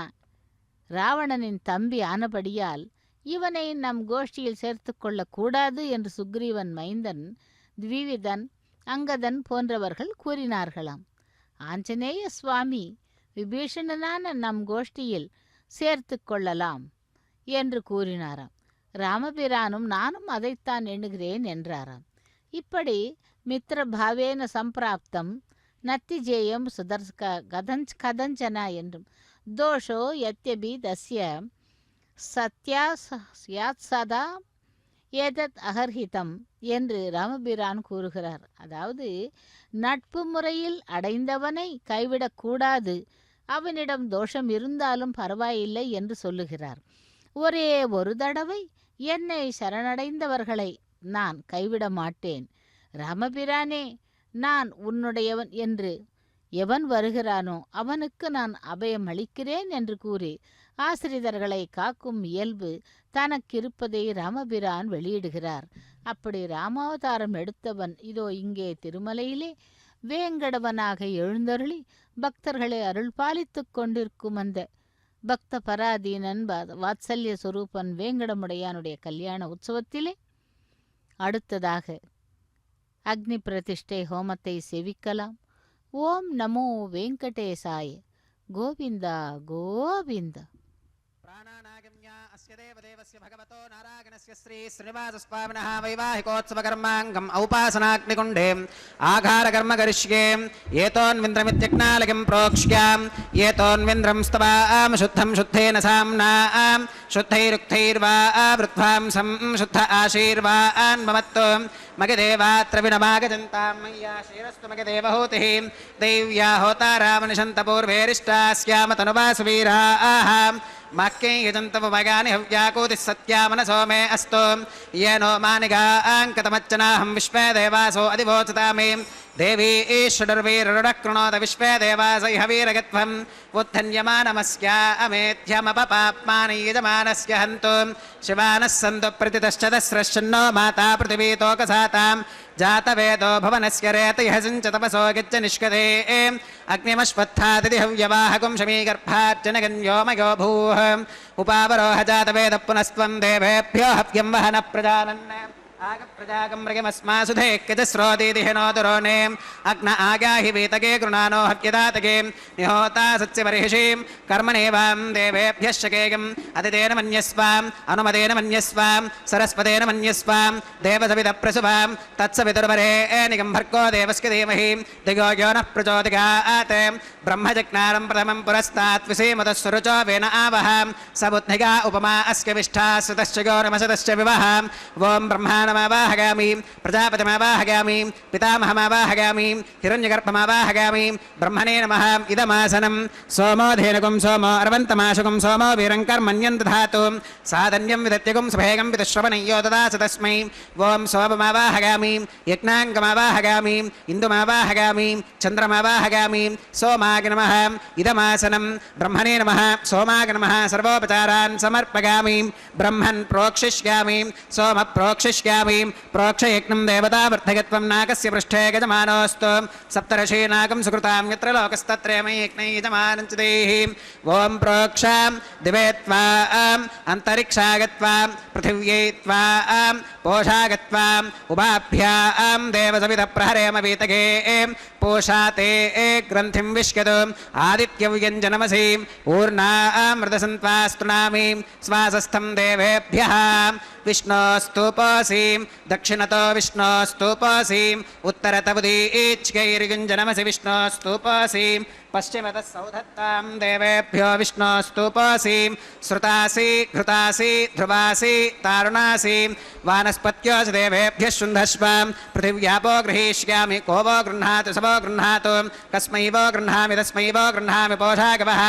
ராவணனின் தம்பி ஆனபடியால் இவனை நம் கோஷ்டியில் சேர்த்து கொள்ளக்கூடாது என்று சுக்ரீவன் மைந்தன் த்விவிதன், அங்கதன் போன்றவர்கள் கூறினார்களாம். ஆஞ்சநேய சுவாமி விபீஷணனான நம் கோஷ்டியில் சேர்த்து கொள்ளலாம் என்று கூறினாராம். ராமபிரானும் நானும் அதைத்தான் எண்ணுகிறேன் என்றாராம். இப்படி மித்திரபாவேன சம்பிராப்தம் நத்திஜேயம் கதஞ்சனா என்றும் தோஷோ யத்யபி தஸ்ய சத்யாத் சதா ஏதத் அகர்ஹிதம் என்று ராமபிரான் கூறுகிறார். அதாவது நட்பு முறையில் அடைந்தவனை கைவிடக்கூடாது, அவனிடம் தோஷம் இருந்தாலும் பரவாயில்லை என்று சொல்லுகிறார். ஒரே ஒரு தடவை என்னை சரணடைந்தவர்களை நான் கைவிட மாட்டேன். ராமபிரானே, நான் உன்னுடையவன் என்று எவன் வருகிறானோ அவனுக்கு நான் அபயம் அளிக்கிறேன் என்று கூறி ஆசிரியர்களை காக்கும் இயல்பு தனக்கிருப்பதை ராமபிரான் வெளியிடுகிறார். அப்படி ராமாவதாரம் எடுத்தவன் இதோ இங்கே திருமலையிலே வேங்கடவனாக எழுந்தருளி பக்தர்களை அருள் பாலித்து கொண்டிருக்கும் அந்த பக்த பராதீனன் வாத்சல்ய சொரூபன் வேங்கடமுடையானுடைய கல்யாண உற்சவத்திலே அடுத்ததாக அக்னி பிரதிஷ்டை ஹோமத்தை சேவிக்கலாம். ஓம் நமோ வெங்கடேசாய. கோவிந்தா கோவிந்தா. अस्य देवदेवस्य भगवतो नारायणस्य श्री श्रीनिवासस्वामिनः वैवाहिकोत्सवकर्माङ्गम् औपासनाग्निकुण्डे आघारकर्म करिष्ये एतोन्विन्द्रमित्यग्नालकिं प्रोक्ष्याम् एतोन्विन्द्रं स्तवाम शुद्धं शुद्धेन साम्नां शुद्धैरुक्थैर्वा वृद्ध्वांसं शुद्ध आशीर्वान् ममत्तो मगदेवात्र विनमागजन्तां मय्या श्रीरस्तु मगदेवहूतिः दैव्या होतारामनिशन्तपूर्वेरिष्टास्याम तनुवासुवीराः मक्के यजन्तवमगानि हव्याकूतिः सत्या मनसो मे अस्तु येनो मानिगाङ्कतमच्चनाहं विश्वे देवासो अधिवोचता मे देवी ईश्वरवीररुडकृणोत विश्वे देवास इह वीरगत्वम् उत्थन्यमानमस्या अमेध्यमपपाप्मानि यजमानस्य हन्तु शिवानः सन्तु प्रतितश्च दस्रश्चन्नो माता पृथिवीतोकसातां जातवेदो भवनस्य रेतयः सिञ्च तपसो गिच्च निष्कते अग्निमश्वत्थादिति हव्यवाहकुं शमीगर्भार्जनगन्योमयो भूः उपावरोह जातवेदः पुनस्त्वं देवेभ्यो हव्यं वहनः प्रजानन् आगप्रजागं मृगमस्मासुधे कितस्रोतीदिहिनोदुरोणे अग्न आगाहि वीतके गृणानो हव्यदातके निहोता सत्स्यबर्हिषीं कर्मणेवां देवेभ्यः शकेयम् अतितेन मन्यस्वाम् अनुमतेन मन्यस्वां सरस्वतेन मन्यस्वां देवसवितप्रसुवां तत्सवितुर्वरेण्यं भर्गो देवस्य धीमहि दिगो यो नः प्रचोदयात् ब्रह्मजज्ञानं प्रथमं पुरस्तात् विसेमतस्सुरुचो वेन आवह स बुद्धिगा उपमा अस्य विष्ठा सुतश्च गौरमसतश्च विवह ॐ ब्रह्माणमावाहयामि प्रजापतिमावाहयामि पितामहमावाहयामि हिरण्यगर्भमावाहयामि ब्रह्मणे नमः इदमासनं सोमो धेनुकं सोमो अर्वन्तमाशुकं सोमो वीरं कर्मण्यं दधातु साधन्यं विदत्यगुं सभेगं विदश्रवणय्यो ददासु तस्मै ॐ सोममावाहयामि यज्ञाङ्गमावाहयामि इन्दुमावाहयामि चन्द्रमावाहयामि सोमाय नमः इदमासनं ब्रह्मणे नमः सोमाय नमः सर्वोपचारान् समर्पयामि ब्रह्मन् प्रोक्षिष्यामि सोम प्रोक्षिष्यामि प्रोक्षयज्ञं देवतावर्धकत्वं नागस्य पृष्ठे गजमानोऽस्तु सप्तर्षि नागं सुकृतां यत्र लोकस्तत्रयमि यज्ञै यजमानं च देहि ॐ प्रोक्षां दिवे त्वाम् अन्तरिक्षागत्वां पृथिव्यै त्वाम् पोषागत्वाम् उभाभ्यां देवसवितप्रहरेम वीतगे पोषाते ग्रन्थिं विश्यतु आदित्यव्यञ्जनमसि ऊर्णामृतसन्त्वा स्तृणामि स्वासस्थं देवेभ्यः विष्णोस्तूपोऽसि दक्षिणतो विष्णोस्तूपोऽसि उत्तरतवदीच्कैर्युञ्जनमसि विष्णोस्तूपोऽसि पश्चिमतः सौधत्तां देवेभ्यो विष्णोस्तूपोऽसि श्रुतासि घृतासि ध्रुवासि तारुणासि वानस्पत्योऽसि देवेभ्यः शुन्धस्व पृथिव्यापो गृहीष्यामि को वो गृह्णातु स वो गृह्णातु कस्मै वो गृह्णामि तस्मै वो गृह्णामि पोषागवः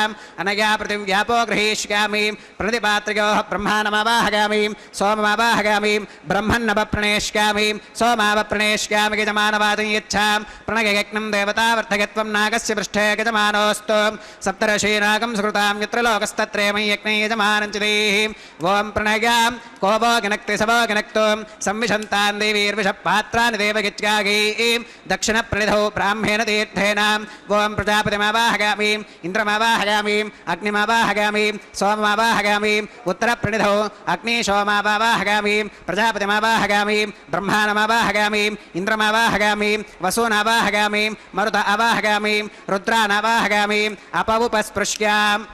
अनया पृथिव्यापो गृहीष्यामि प्रणतिपात्र्योः ब्रह्माणमावाहयामि सोममावाहयामि ब्रह्मन्नवप्रणेष्यामि सोमावप्रणेष्यामि यजमानवादं यच्छां प्रणययज्ञं देवतावर्धकत्वं नागस्य पृष्ठे यजमानोऽस्तु सप्तर्षि नागं सुकृतां यत्र लोकस्तत्रयमि यज्ञै यजमानं च देहि ॐ प्रणयां को वो गिनक्ति स वो गिनक्तु संविशन्तां देवीर्विषपात्राणि देवगित्यागीं दक्षिणप्रणिधौ ब्राह्मेण तीर्थेन ॐ प्रजापतिमावाहयामि इन्द्रमावाहयामि अग्निमावाहयामि सोममावाहयामि उत्तरप्रणिधौ अग्निशोमावाहयामि प्रजापतिमावाहयामि ब्रह्माणमावाहयामि इन्द्रमावाहयामि वसूनावाहयामि मरुत अवाहयामि रुद्रानावाहयामि अपवुपस्पृश्याम्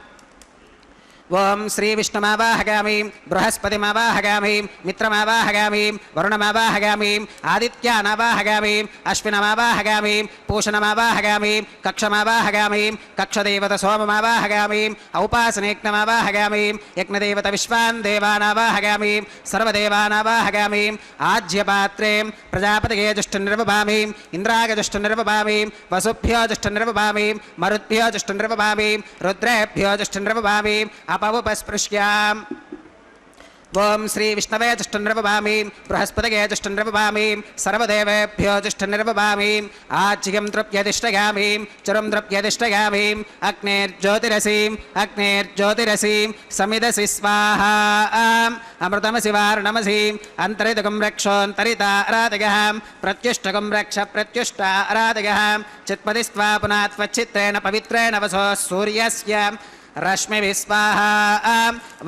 ओम श्री विष्णुमावाहयामि बृहस्पतिमावाहयामि मित्रमावाहयामि वरुणमावाहयामि आदित्यानावाहयामि अश्विनमावाहयामि पूषणमावाहयामि कक्षमावाहयामि कक्षदेवत सोममावाहयामि औपासनेज्ञमावाहयामि यज्ञदेवत विश्वान् देवानावाहयामि सर्वदेवानावाहयामि आज्यपात्रे प्रजापतये जुष्टनिर्वभामि इन्द्राय जुष्टनिर्वभामि वसुभ्यो जुष्टनिर्वभामि मरुद्भ्यो जुष्टनिर्वभामि रुद्रेभ्यो जुष्टनिर्वभामि अपवुपस्पृश्याम् ओम श्री विष्णवे जुष्टनिर्वभामि बृहस्पतये जुष्टनिर्वभामि सर्वदेवेभ्यो जुष्टनिर्वभामि आज्यं द्रव्यधिष्ठयामि चरुं द्रव्यधिष्ठयामि अग्नेर्ज्योतिरसीं समिदसि स्वाहा अमृतमसि वारणमसि अन्तरितकं रक्षोऽन्तरिताराधयः प्रत्युष्टकं रक्ष प्रत्युष्टाराधयः चित्पतिस्त्वा पुनः त्वच्चित्रेण पवित्रेण वसो सूर्यस्य रश्मिभिः स्वाहा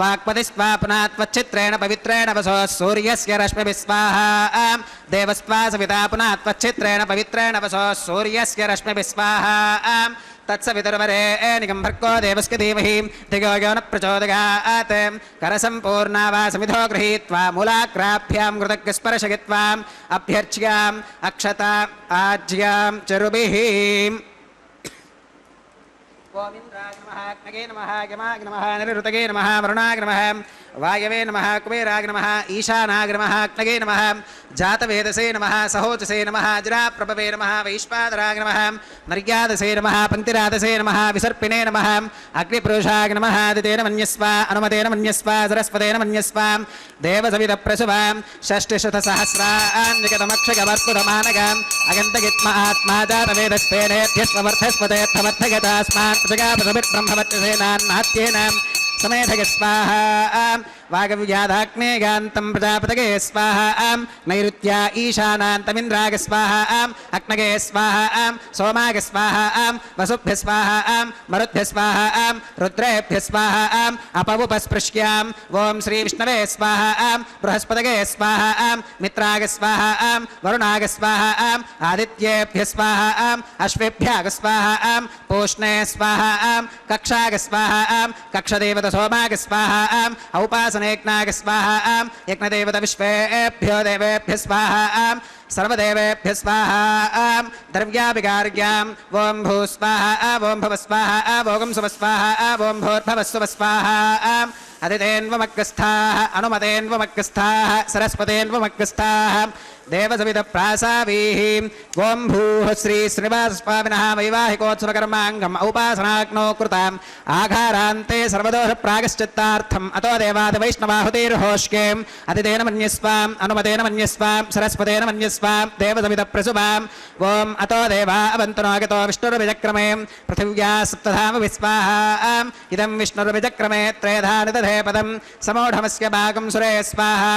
वाक्पतिस्त्वा पुनः त्वच्चित्रेण पवित्रेण वसो सूर्यस्य रश्मिभिः स्वाहा देवस्त्वा सविता पुनः त्वच्चित्रेण पवित्रेण वसो सूर्यस्य रश्मिभिः स्वाहा तत्सवितुर्वरेण्यं भर्गो देवस्य धीमहि धियो यो न प्रचोदयात् करसम्पूर्णा वा समिधो गृहीत्वा मूलाग्राभ्यां कृतज्ञस्पर्शयित्वा अभ्यर्च्याम् अक्षता आज्यां चरुभिः गोविन्दाय नमः अग्नये नमः यमाय नमः निरुतगे नमः वरुणाय नमः वायवे नमः कुबेराय नमः ईशानाय नमः अग्नये नमः जातवेदसे नमः सहोजसे नमः अजराप्रभवे नमः वैश्वानराय नमः मर्यादसे नमः पन्तिरादसे नमः विसर्पिणे नमः अग्निपुरुषाय नमः आदितेन मन्यस्व अनुमतेन मन्यस्व सरस्वतेन मन्यस्व देवसवितप्रसुवां षष्टिशतसहस्रान्यगतमक्षगवर्पुतमानगाम् अगन्तगित्म आत्मा जातवेदस्तेनेभ्यस्वर्थस्वतेऽर्थमर्थगतास्मान् प्रजगापसभिर्ब्रह्मवत्यसेनान्नात्येन समेधय स्वाहा वागव्याधाग्नेगान्तं प्रजापतये स्वाहा नैऋत्या ईशानान्तमिन्द्राग स्वाहा अग्नगे स्वाहा सोमाग स्वाहा वसुभ्य स्वाहा मरुद्भ्य स्वाहा रुद्रेभ्य स्वाहा अपवुपस्पृश्यां ओम श्री विष्णवे स्वाहा बृहस्पतये स्वाहा मित्राग स्वाहा वरुणाग स्वाहा आदित्येभ्य स्वाहा अश्वेभ्याग स्वाहा पूष्णे स्वाहा कक्षाग स्वाहा कक्षदेवत सोमाग स्वाहा औपासनेज्ञाग स्वाहा यज्ञदेवत विश्वेभ्यो देवेभ्य स्वाहा सर्वदेवेभ्य स्वाहा द्रव्याभिगार्यां ओम भू स्वाहा ओम भव स्वाहा ओम सुव स्वाहा ओम भूर्भुवः सुवः स्वाहा अदितेन्वमग्रस्थाः अनुमतेन्वमग्रस्थाः सरस्वतेन्वमग्रस्थाः देवसवितप्रासावीः ओम भूः श्री श्रीनिवासस्वामिनः वैवाहिकोत्सवकर्माङ्गम् औपासनाग्नौ कृताम् आघारान्ते सर्वदोषप्रागश्चित्तार्थम् अतो देवादिवैष्णवाहुतिर्होष्केम् अदितेन मन्यस्वाम् अनुमतेन मन्यस्वाम् सरस्वतेन मन्यस्वाम् देवसवितप्रसुभाम् ओम अतो देवा अवन्तुनागतो विष्णुर्विचक्रमे पृथिव्या सप्तधाम विस्वाहा इदं विष्णुर्विचक्रमे त्रेधानिदधे पदं समूढमस्य भागं सुरे स्वाहा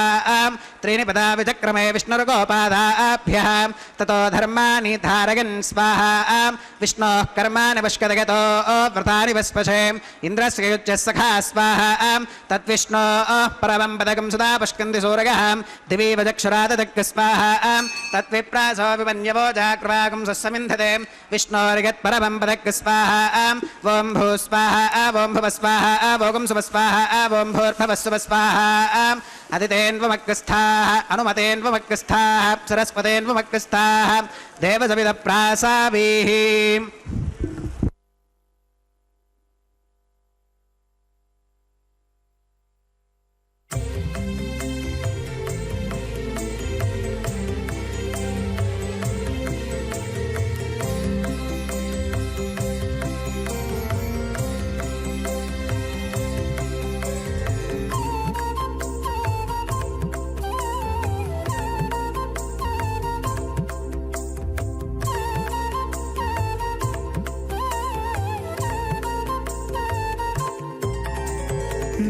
त्रीणि पदा विचक्रमे विष्णुर्गोपादाभ्यः ततो धर्माणि धारयन् स्वाहा विष्णोः कर्माणि पश्कदगतो व्रतानि वस्पशे इन्द्रस्य युज्यः सखा स्वाहा तद्विष्णोः परमं पदकं सदा पश्कन्ति सूरगः दिवि वजक्षुराददग् स्वाहा तद्विप्रासो विमन्यवो जाकृवागं सस्समिन्धते विष्णोर्यत्परमं पदग् स्वाहा ओम भू स्वाहा ओम भुव स्वाहा ओम सुव स्वाहा ओम भूर्भुवः सुवः स्वाहा अदितेन्वमग्रस्थाः अनुमतेन्वमग्रस्थाः सरस्वतेन्वमग्रस्थाः देवसवितप्रासावीः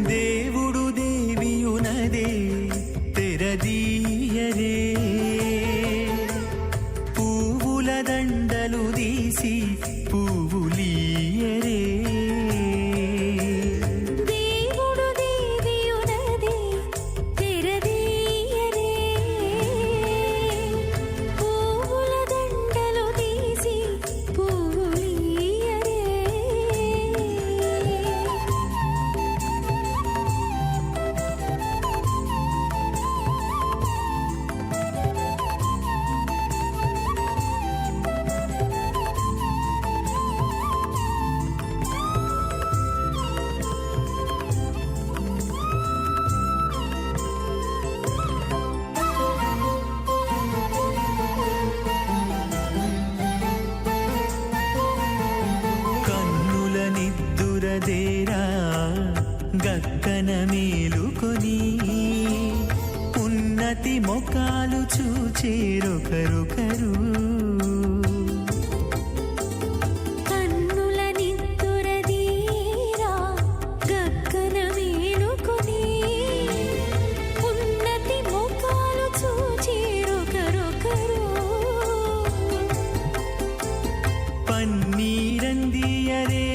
దేవుడు దేవియునదే తెరదీయరే పువ్వుల దండలు తీసి పువ్వులీయరే దేవుడు దేవియునదే తెరదీయరే పువ్వుల దండలు తీసి పువ్వులీయరే కన్నుల నిద్దురదేరా గక్కన మేలుకొని ఉన్నతి మొకాలు చూచేరొకరొకరు కన్నుల నిద్దురదీరా గగ్గన మేలుకొని ఉన్నతి ముఖాలు చూచేరొకరొకరు పన్నీరందియరే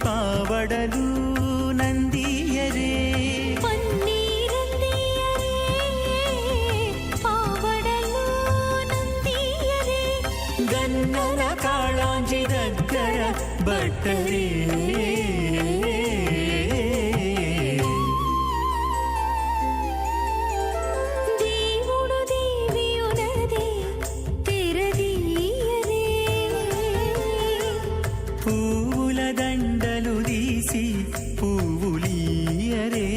పావడలు నందియరే పన్నీరందియరే పావడలు నందియరే గన్నర కాళాంజి దగ్గర బట్టరే దేవుడు దేవియునదే తెరదీయరే పువ్వుల దండలు తీసి పువ్వులీయరే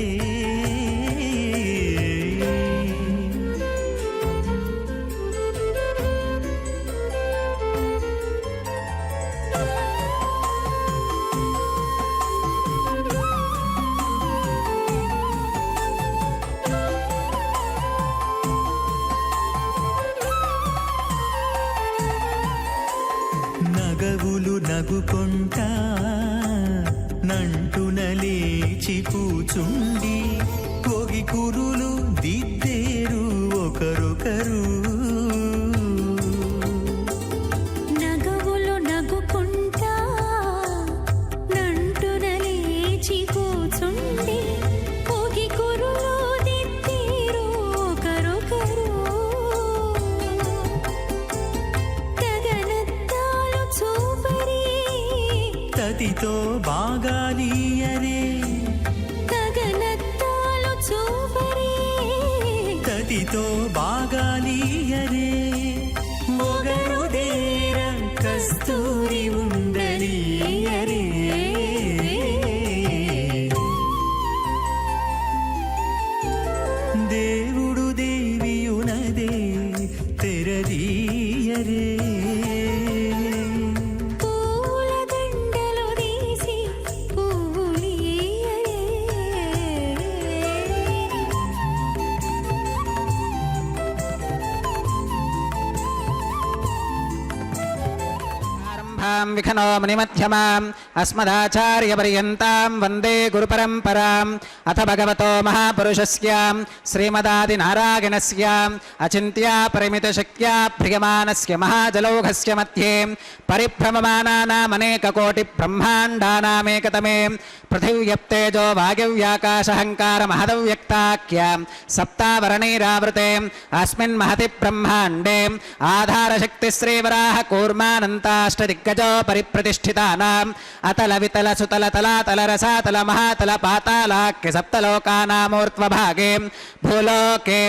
నగవులు నగుకొంటా నంటున లేచి కూచుండి పొగి కురులు దిద్దేరు ఒకరొకరు నగవులు నగుకుంటా నంటున లేచి కూచుండి పొగి కురులు దిద్దేరు ఒకరొకరు గగనత్తాలు చూపరి తతితో బాగాలీయరే గగనత్తాలు చూపరి తతితో బాగాలీయరే మొగరు దేర కస్తూరి ఉండలీయరే దేవుడు దేవియునదే తెరదీయరే పూల దండలు తీసి పువ్వులియరే ఆరంభాం విఘ్నో మునిమధ్యమాం అస్మదాచార్యపర్యంతాం వందే గురుపరంపరాం అథ భగవతో మహాపురుషస్య శ్రీమదాదినారాయణస్య అచింత్యా పరిమితశక్త్యా భ్రియమానస్య మహాజలౌఘస్య మధ్యే పరిభ్రమమానానామనేకకోటి బ్రహ్మాండానామేకతమే పృథివ్యప్తేజో వాయువ్యాకాశహంకార మహదవ్యక్తాఖ్య సప్తావరణైరావృతే అస్మిన్ మహతి బ్రహ్మాండే ఆధారశక్తిశ్రీవరాహ కూర్మానంతాష్టదిగ్గజో పరిప్రతిష్ఠితానాం అతల వితల సుతల తలాతల రసాతల మహాతల పాతాళాఖ్య సప్తలోకానామూర్ధ్వభాగే భూలోకే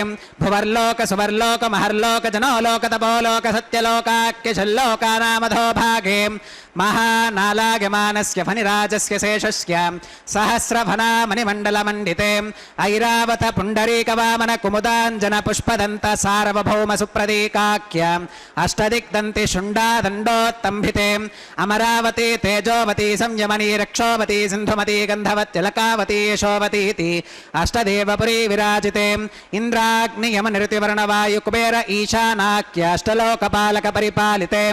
భువర్లోక సువర్లోక మహర్లోక జనోలోక తపోలోక సత్యలోకాఖ్య షల్లోకానామధోభాగే మహానాలాగమానస్య ఫణిరాజస్య శేషస్య సహస్రఫణామణిమండలమండితే ఐరావత పుండరీకవామన కుముదాంజన పుష్పదంత సార్వభౌమ సుప్రదీకాఖ్య అష్టదిగ్దంతి శుండాదండోత్తంభితే అమరావతి తేజోవతి సంయమనీ రక్షోవతి సింధుమతి గంధవత్యలకావతి యశోవతీతి అష్టదేవపురీ విరాజితే ఇంద్రాగ్నియమనిరుతివర్ణవాయు కుబేర ఈశానాఖ్య అష్టలోకపాలక పరిపాలితే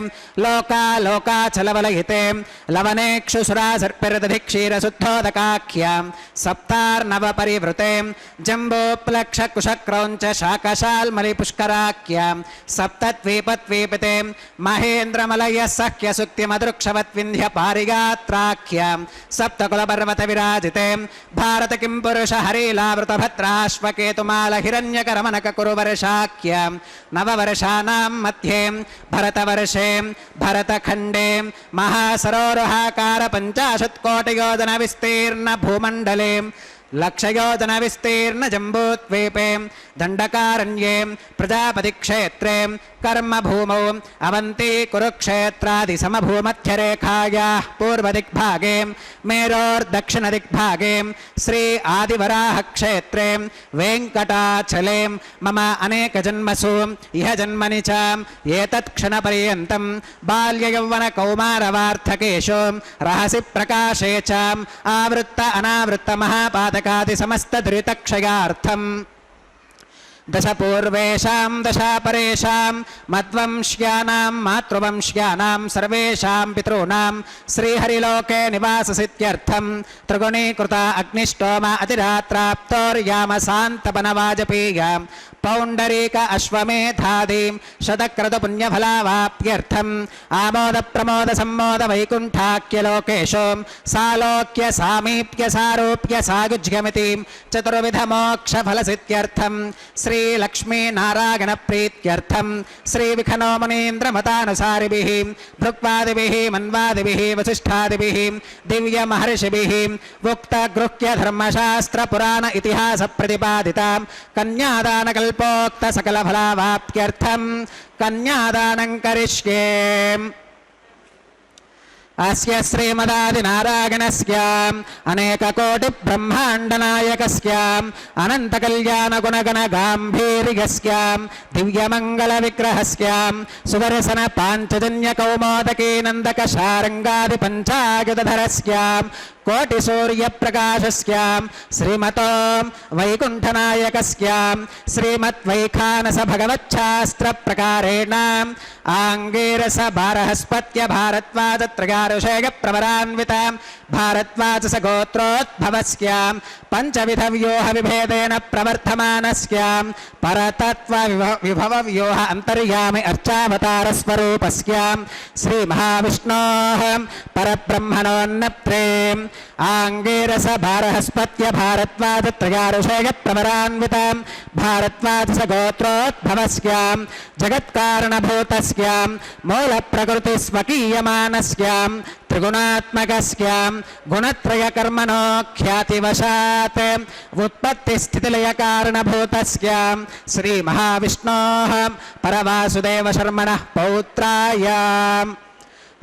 లోకాలోకాచలవలయితే లవనేక్షుసురా సర్పిరదధిక్షీరశుద్ధోదకాఖ్య సప్తార్నవ పరివృతే జంబోప్లక్ష కుశక్రౌంచ శాకశాల్మలి పుష్కరాఖ్య సప్తద్వీపద్వీపితే మహేంద్రమలయ సఖ్య సుక్తిమదృక్షవద్వింధ్య పారిగాత్రాఖ్య సప్తకులపర్వత విరాజితే భారత కిం పురుష హరీలావృత భద్రాశ్వకేతుమాల హిరణ్యకరమనక కురువర్షాఖ్య నవవర్షానాం మధ్యే భరతవర్షే భరతఖండే మహాసరోరుహాకార 50 కోటియోజన విస్తీర్ణ భూమండలే లక్షయోజన విస్తీర్ణ జంబూద్వీపే దండకారణ్యే ప్రజాపతి క్షేత్రే కర్మభూమౌ అవంతి కురుక్షేత్రాది సమభూమధ్యరేఖాయాః పూర్వదిగ్భాగే మేరోర్దక్షిణదిగ్భాగే శ్రీ ఆదివరాహ క్షేత్రే వెంకటాచలే మమ అనేక జన్మసు ఇహ జన్మని చ ఏతత్ క్షణపర్యంతం బాల్యయౌవన కౌమారవార్ధకేషు రహసి ప్రకాశే చ ఆవృత్త అనావృత్త మహాపాతకాది సమస్త దురితక్షయార్థం దశ పూర్వేషాం దశాపరేషాం మద్వంశ్యానాం మాతృవంశ్యానాం సర్వేషాం పితॄణాం శ్రీహరిలోకే నివాససిత్యర్థం త్రిగుణీకృత అగ్నిష్టోమ అతిరాత్రాప్తోర్యామ శాంతపనవాజపేయ పౌండరీక అశ్వమేధాదీం శతక్రతు పుణ్యఫలావాప్త్యర్థం ఆమోద ప్రమోద సమ్మోద వైకుంఠాఖ్యలోకేషు సాలోక్య సామీప్య సారూప్య సాయుజ్యమితి చతుర్విధ మోక్ష ఫలసిత్యర్థం శ్రీ లక్ష్మీ నారాయణ ప్రీత్యర్థం శ్రీ విఖనో మునీంద్రమతానుసారిభిః భృక్వాదిభిః మన్వాదిభిః వసిష్ఠాదిభిః దివ్య మహర్షిభిః ఉక్త గృహ్య ధర్మశాస్త్ర పురాణ ఇతిహాస ప్రతిపాదితాం కన్యాదాన కల్పోక్త సకల ఫలావాప్త్యర్థం కన్యాదానం కరిష్యే అస్య శ్రీమదాదినారాయణస్య అనేక కోటి బ్రహ్మాండ నాయకస్య అనంత కళ్యాణ గుణగణ గాంభీర్యస్య దివ్యమంగళ విగ్రహస్య సుదర్శన పాంచజన్య కౌమోదకీ నందక శారంగాది పంచాయుధరస్య కోటి సూర్య ప్రకాశస్య శ్రీమతో వైకుంఠనాయకస్య శ్రీమద్వైఖానస భగవచ్ఛాస్త్ర ప్రకారేణ ఆంగీరస భారహస్పత్య భారద్వాజ త్రయారుషేయ ప్రవరాన్విత भारद्वाज स गोत्रोद्भवस्यां पञ्चविधव्योह विभेदेन प्रवर्धमानस्यां परतत्त्वविभवव्योह अन्तर्यामि अर्चावतारस्वरूपस्यां श्रीमहाविष्णोः परब्रह्मणोन्नत्रेम् आङ्गीरस भारहस्पत्य भारद्वाजत्रयारुषेयप्रवरान्वितां भारद्वाज गोत्रोद्भवस्यां जगत्कारणभूतस्यां मूलप्रकृतिस्वकीयमानस्यां त्रिगुणात्मकस्यां गुणत्रयकर्मणो ख्यातिवशात् उत्पत्तिस्थितिलयकारणभूतस्यां श्रीमहाविष्णोः परवासुदेवशर्मणः पौत्रायाम्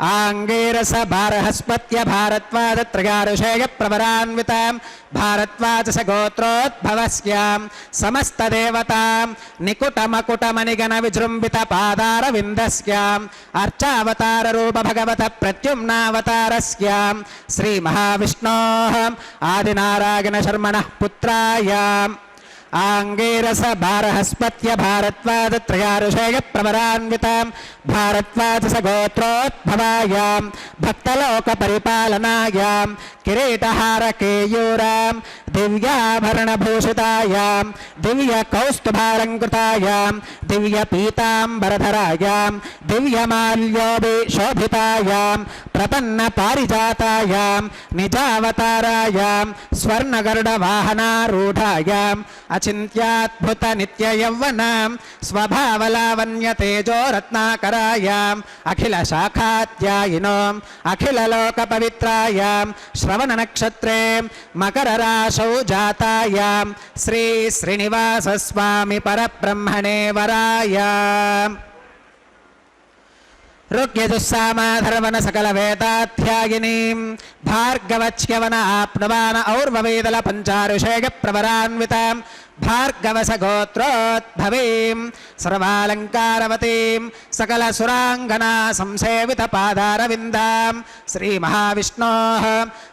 आङ्गीरस भारहस्पत्य भारद्वाजत्रयारुषेयप्रवरान्वितां भारद्वाज गोत्रोद्भवस्यां समस्तदेवतां निकुटमकुटमणिगणविजृम्भितपादारविन्दस्याम् अर्चावताररूप भगवत प्रद्युम्नावतारस्यां श्रीमहाविष्णोः आदिनारायणशर्मणः पुत्रायाम् आङ्गीरस भारहस्पत्य भारद्वाजत्रयारुषेयप्रवरान्वितां भारद्वाज गोत्रोद्भवायां भक्तलोकपरिपालनायां किरीटहारकेयूरां दिव्याभरणभूषितायां दिव्यकौस्तुभालङ्कृतायां दिव्यपीताम्बरधरायां दिव्यमाल्योभिशोभितायां प्रपन्नपारिजातायां निजावतारायां स्वर्णगरुडवाहनारूढायां अचिन्त्याद्भुतनित्ययौवनां स्वभावलावण्यतेजोरत्नाकरायाम् अखिलशाखाध्यायिनोम् अखिललोकपवित्रायां श्रवणनक्षत्रे मकरराशौ जातायां श्रीश्रीनिवासस्वामि परब्रह्मणे वरायाम् ऋग्यजुस्सामाधर्वण सकलवेदाध्यायिनीं भार्गवच्यवन आप्नुवान और्ववेदल पञ्चारुषेयप्रवरान्वितां भार्गवस गोत्रोद्भवीं सर्वालङ्कारवतीं सकलसुराङ्गना संसेवितपादारविन्दां श्रीमहाविष्णोः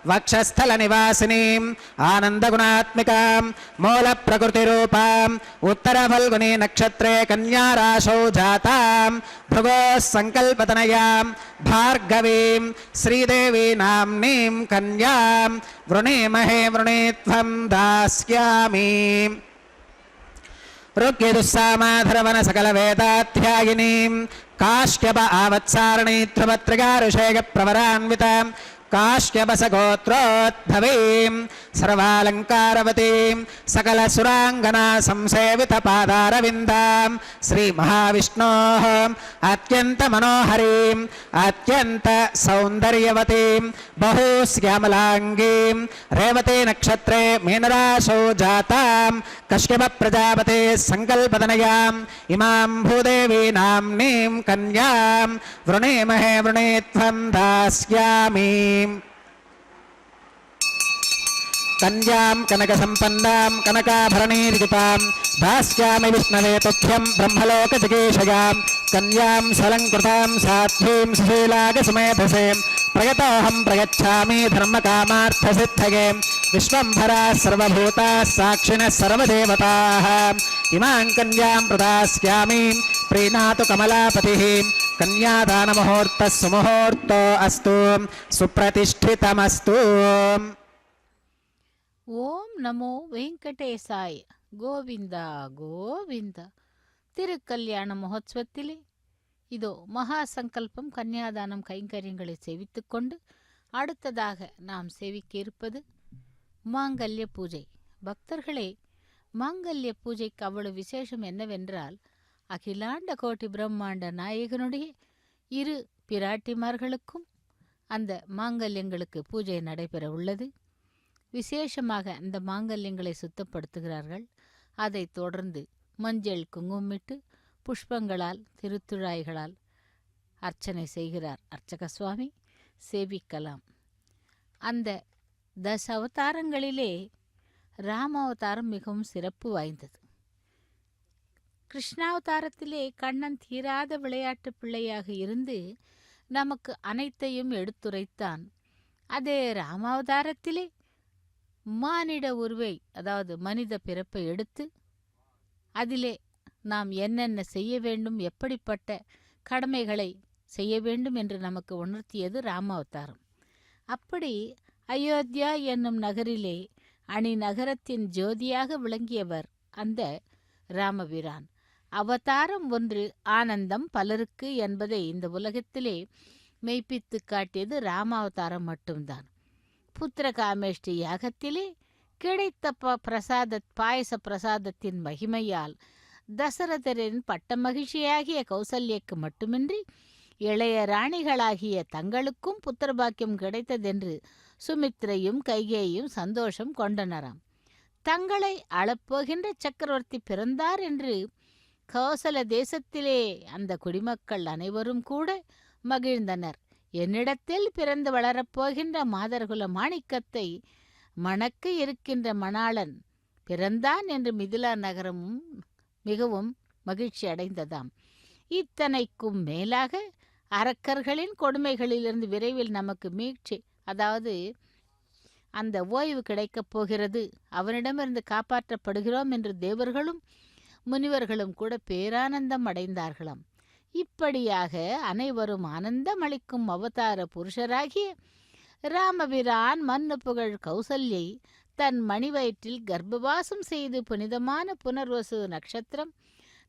वक्षस्थलनिवासिनीम् आनन्दगुणात्मिकां मूलप्रकृतिरूपाम् उत्तरफल्गुनी नक्षत्रे कन्याराशौ जातां भृगोः सङ्कल्पतनयां भार्गवीं श्रीदेवी नाम्नीं कन्यां वृणीमहे वृणीत्वं दास्यामि ऋग्यजुस्सामाधर्वण सकलवेदाध्यायिनीं काश्यप आवत्सारणी ध्रुवत्रिगारुषेयप्रवरान्वितां काश्यपस गोत्रोद्भवीं सर्वालङ्कारवतीं सकलसुराङ्गना संसेवितपादारविन्दां श्रीमहाविष्णोः अत्यन्तमनोहरीं अत्यन्तसौन्दर्यवतीं बहुश्यामलाङ्गीं रेवती नक्षत्रे मीनराशौ जातां कश्यपप्रजापते सङ्कल्पतनयाम् इमां भूदेवी नाम्नीं कन्यां वृणीमहे वृणीत्वं दास्यामि कन्यां कनकसम्पन्नां कनकाभरणीर्युतां दास्यामि विष्णवे तुभ्यं ब्रह्मलोकजिगीषयां कन्यां सलङ्कृतां साध्वीं सुशीलागसमेधसे प्रयतोऽहं प्रयच्छामि धर्मकामार्थसिद्धये विश्वम्भराः सर्वभूताः साक्षिणः सर्वदेवताः इमां कन्यां प्रदास्यामि प्रीणातु कमलापतिः कन्यादानमुहूर्तः सुमुहूर्तो अस्तु सुप्रतिष्ठितमस्तु। ஓம் நமோ வெங்கடேசாய கோவிந்தா கோவிந்தா. திருக்கல்யாண மகோத்சவத்திலே இதோ மகா சங்கல்பம் கன்னியாதானம் கைங்கரியங்களை சேவித்துக் கொண்டு அடுத்ததாக நாம் சேவிக்க இருப்பது மாங்கல்ய பூஜை. பக்தர்களே, மாங்கல்ய பூஜைக்கு அவ்வளவு விசேஷம் என்னவென்றால், அகிலாண்ட கோட்டி பிரம்மாண்ட நாயகனுடைய இரு பிராட்டிமார்களுக்கும் அந்த மாங்கல்யங்களுக்கு பூஜை நடைபெற உள்ளது. விசேஷமாக அந்த மாங்கல்யங்களை சுத்தப்படுத்துகிறார்கள். அதைத் தொடர்ந்து மஞ்சள் குங்குமிட்டு புஷ்பங்களால் திருத்துழாய்களால் அர்ச்சனை செய்கிறார் அர்ச்சக சுவாமி. சேவிக்கலாம். அந்த தச அவதாரங்களிலே ராமாவதாரம் மிகவும் சிறப்பு வாய்ந்தது. கிருஷ்ணாவதாரத்திலே கண்ணன் தீராத விளையாட்டு பிள்ளையாக இருந்து நமக்கு அனைத்தையும் எடுத்துரைத்தான். அதே ராமாவதாரத்திலே மானிட உருவை, அதாவது மனித பிறப்பை எடுத்து அதிலே நாம் என்னென்ன செய்ய வேண்டும், எப்படிப்பட்ட கடமைகளை செய்ய வேண்டும் என்று நமக்கு உணர்த்தியது ராமாவதாரம். அப்படி அயோத்தியா என்னும் நகரிலே நகரத்தின் ஜோதியாக விளங்கியவர் அந்த ராமபிரான். அவதாரம் ஒன்று, ஆனந்தம் பலருக்கு என்பதை இந்த உலகத்திலே மெய்ப்பித்து காட்டியது ராமாவதாரம் மட்டும்தான். புத்திரகாமேஷ்டி யாகத்திலே கிடைத்த பாயச பிரசாதத்தின் மகிமையால் தசரதரின் பட்ட மகிழ்ச்சியாகிய கௌசல்யக்கு மட்டுமின்றி இளைய ராணிகளாகிய தங்களுக்கும் புத்திரபாக்கியம் கிடைத்ததென்று சுமித்ரையும் கைகேயும் சந்தோஷம் கொண்டனராம். தங்களை அளப்போகின்ற சக்கரவர்த்தி பிறந்தார் என்று கௌசல தேசத்திலே அந்த குடிமக்கள் அனைவரும் கூட மகிழ்ந்தனர். என்னிடத்தில் பிறந்து வளரப்போகின்ற மாதர்குல மாணிக்கத்தை மணக்க இருக்கின்ற மணாளன் பிறந்தான் என்று மிதிலா நகரமும் மிகவும் மகிழ்ச்சி அடைந்ததாம். இத்தனைக்கும் மேலாக அரக்கர்களின் கொடுமைகளிலிருந்து விரைவில் நமக்கு மீட்சி, அதாவது அந்த ஓய்வு கிடைக்கப் போகிறது, அவனிடமிருந்து காப்பாற்றப்படுகிறோம் என்று தேவர்களும் முனிவர்களும் கூட பேரானந்தம் அடைந்தார்களாம். இப்படியாக அனைவரும் ஆனந்தம் அளிக்கும் அவதார புருஷராகிய ராமபிரான் மன்னு புகழ் கௌசல்யை தன் மணிவயிற்றில் கர்ப்பவாசம் செய்து புனிதமான புனர்வசு நட்சத்திரம்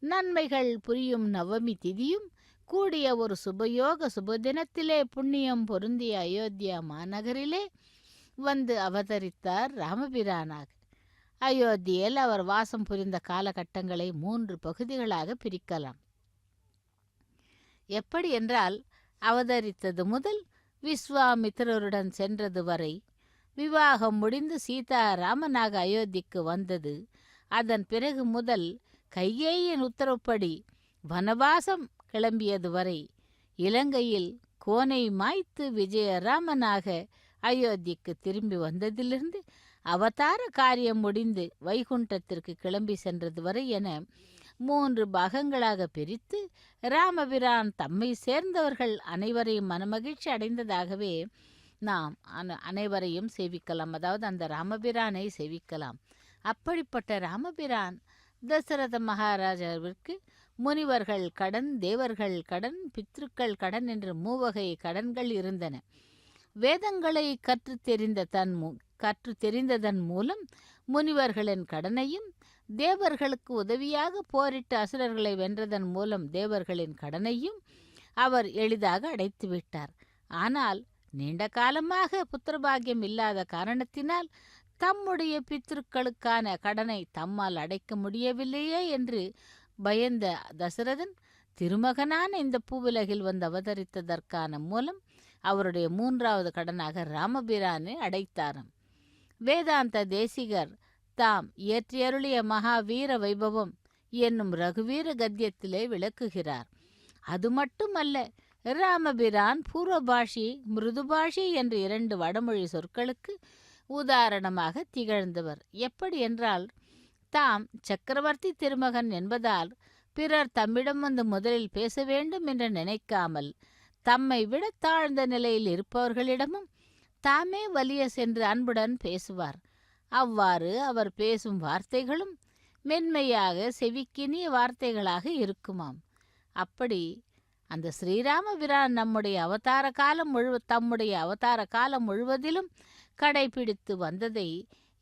நன்மைகள் புரியும் நவமி திதியும் கூடிய ஒரு சுபயோக சுபதினத்திலே புண்ணியம் பொருந்திய அயோத்தியா மாநகரிலே வந்து அவதரித்தார் ராமபிரானாக. அயோத்தியில் அவர் வாசம் புரிந்த காலகட்டங்களை 3 பகுதிகளாக பிரிக்கலாம். எப்படி என்றால், அவதரித்தது முதல் விஸ்வாமித்திரருடன் சென்றது வரை, விவாகம் முடிந்து சீதா ராமனாக அயோத்திக்கு வந்தது, அதன் பிறகு முதல் கைகேயின் உத்தரவுப்படி வனவாசம் கிளம்பியது வரை, இலங்கையில் கோனை மாய்த்து விஜயராமனாக அயோத்திக்கு திரும்பி வந்ததிலிருந்து அவதார காரியம் முடிந்து வைகுண்டத்திற்கு கிளம்பி சென்றது வரை என 3 பாகங்களாக பிரித்து ராமபிரான் தம்மை சேர்ந்தவர்கள் அனைவரையும் மனமகிழ்ச்சி அடைந்ததாகவே நாம் அனைவரையும் சேவிக்கலாம். அதாவது அந்த ராமபிரானை சேவிக்கலாம். அப்படிப்பட்ட ராமபிரான் தசரத மகாராஜாவிற்கு முனிவர்கள் கடன், தேவர்கள் கடன், பித்ருக்கள் கடன் என்று 3 வகை கடன்கள் இருந்தன. வேதங்களை கற்று தெரிந்ததன் மூலம் முனிவர்களின் கடனையும், தேவர்களுக்கு உதவியாக போரிட்டு அசுரர்களை வென்றதன் மூலம் தேவர்களின் கடனையும் அவர் எளிதாக அடைத்து விட்டார். ஆனால் நீண்ட காலமாக புத்திரபாகியம் இல்லாத காரணத்தினால் தம்முடைய பித்ருக்களுக்கான கடனை தம்மால் அடைக்க முடியவில்லையே என்று பயந்த தசரதன் திருமகனான இந்த பூவுலகில் வந்து அவதரித்ததற்கான மூலம் அவருடைய 3வது கடனாக ராமபிரானை அடைத்தாராம். வேதாந்த தேசிகர் தாம் இயற்றியருளிய மகாவீர வைபவம் என்னும் ரகுவீர கத்தியத்திலே விளக்குகிறார். அது மட்டுமல்ல, ராமபிரான் பூர்வபாஷி, மிருதுபாஷி என்று 2 வடமொழி சொற்களுக்கு உதாரணமாக திகழ்ந்தவர். எப்படி என்றால், தாம் சக்கரவர்த்தி திருமகன் என்பதால் பிறர் தம்மிடம் வந்து முதலில் பேச வேண்டும் என்று நினைக்காமல் தம்மை விட தாழ்ந்த நிலையில் இருப்பவர்களிடமும் தாமே வலிய சென்று அன்புடன் பேசுவார். அவ்வாறு அவர் பேசும் வார்த்தைகளும் மென்மையாக செவிக்கினிய வார்த்தைகளாக இருக்குமாம். அப்படி அந்த ஸ்ரீராமபிரான் தம்முடைய அவதார காலம் முழுவதிலும் கடைபிடித்து வந்ததை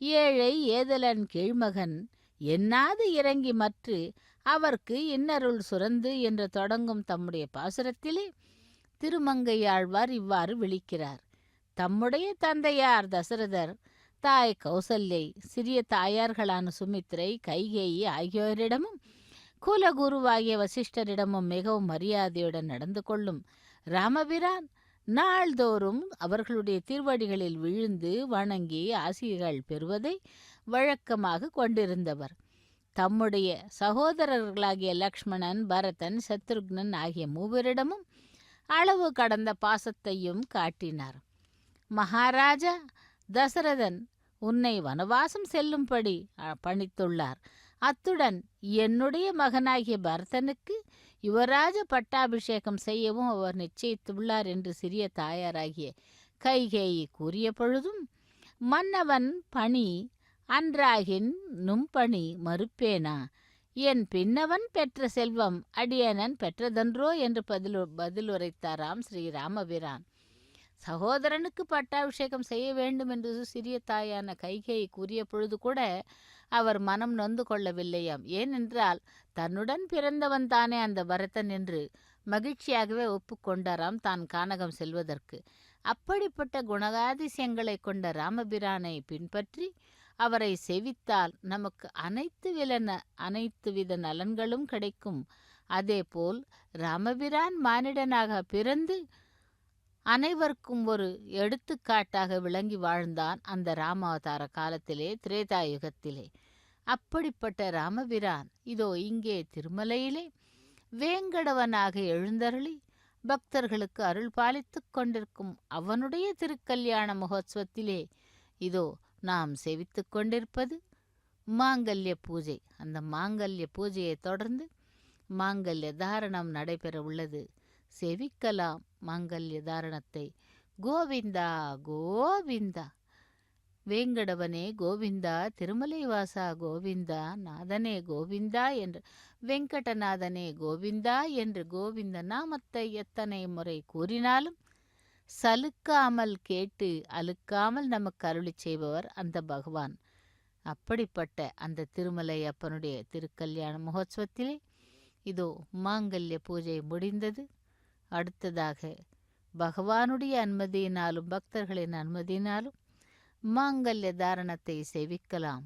ஏழை ஏதலன் கீழ்மகன் எண்ணாது இறங்கி மற்று அவர்க்கு இன்னருள் சுரந்து என்று தொடங்கும் தம்முடைய பாசுரத்திலே திருமங்கையாழ்வார் இவ்வாறு விழிக்கிறார். தம்முடைய தந்தையார் தசரதர், தாய் கௌசல்யை, சிறிய தாயார்களான சுமித்ரை, கைகேயி ஆகியோரிடமும் குலகுருவாகிய வசிஷ்டரிடமும் மிகவும் மரியாதையுடன் நடந்து கொள்ளும் ராமபிரான் நாள்தோறும் அவர்களுடைய திருவடிகளில் விழுந்து வணங்கி ஆசிகள் பெறுவதை வழக்கமாக கொண்டிருந்தவர். தம்முடைய சகோதரர்களாகிய லக்ஷ்மணன், பரதன், சத்ருக்னன் ஆகிய 3 அளவு கடந்த பாசத்தையும் காட்டினார். மகாராஜா தசரதன் உன்னை வனவாசம் செல்லும்படி பணித்துள்ளார். அத்துடன் என்னுடைய மகனாகிய பரதனுக்கு யுவராஜ பட்டாபிஷேகம் செய்யவும் அவர் நிச்சயித்துள்ளார் என்று சிறிய தாயாராகிய கைகேயி கூறிய பொழுதும், மன்னவன் பணி அன்றாகின் நும்பணி மறுப்பேனா, என் பின்னவன் பெற்ற செல்வம் அடியனன் பெற்றதன்றோ என்று பதிலுரைத்தாராம் ஸ்ரீராமபிரான். சகோதரனுக்கு பட்டாபிஷேகம் செய்ய வேண்டும் என்று சிறிய தாயான கைகேயி கூறிய பொழுது கூட அவர் மனம் நொந்து கொள்ளவில்லையாம். ஏனென்றால் தன்னுடன் பிறந்தவன் தானே அந்த பரதன் என்று மகிழ்ச்சியாகவே ஒப்புக்கொண்டாராம் தான் கானகம் செல்வதற்கு. அப்படிப்பட்ட குணாதிசயங்களை கொண்ட ராமபிரானை பின்பற்றி அவரை செவித்தால் நமக்கு அனைத்து வித நலன்களும் கிடைக்கும். அதேபோல் ராமபிரான் மானிடனாக பிறந்து அனைவருக்கும் ஒரு எடுத்துக்காட்டாக விளங்கி வாழ்ந்தான் அந்த ராமாவதார காலத்திலே, திரேதாயுகத்திலே. அப்படிப்பட்ட ராமபிரான் இதோ இங்கே திருமலையிலே வேங்கடவனாக எழுந்தருளி பக்தர்களுக்கு அருள் பாலித்து கொண்டிருக்கும் அவனுடைய திருக்கல்யாண மகோத்சவத்திலே இதோ நாம் செவித்து கொண்டிருப்பது மாங்கல்ய பூஜை. அந்த மாங்கல்ய பூஜையை தொடர்ந்து மாங்கல்ய தாரணம் நடைபெற உள்ளது. செவிக்கலாம் மாங்கல்ய தாரணத்தை. கோவிந்தா கோவிந்தா, வேங்கடவனே கோவிந்தா, திருமலை வாசா கோவிந்தா, நாதனே கோவிந்தா என்று, வெங்கடநாதனே கோவிந்தா என்று கோவிந்த நாமத்தை எத்தனை முறை கூறினாலும் சலுக்காமல் கேட்டு அலுக்காமல் நமக்கு அருளி செய்பவர் அந்த பகவான். அப்படிப்பட்ட அந்த திருமலை அப்பனுடைய திருக்கல்யாண மகோத்சவத்திலே இதோ மாங்கல்ய பூஜை முடிந்தது. அடுத்ததாக பகவானுடைய அனுமதியினாலும் பக்தர்களின் அனுமதியினாலும் மாங்கல்ய தாரணத்தை சேவிக்கலாம்.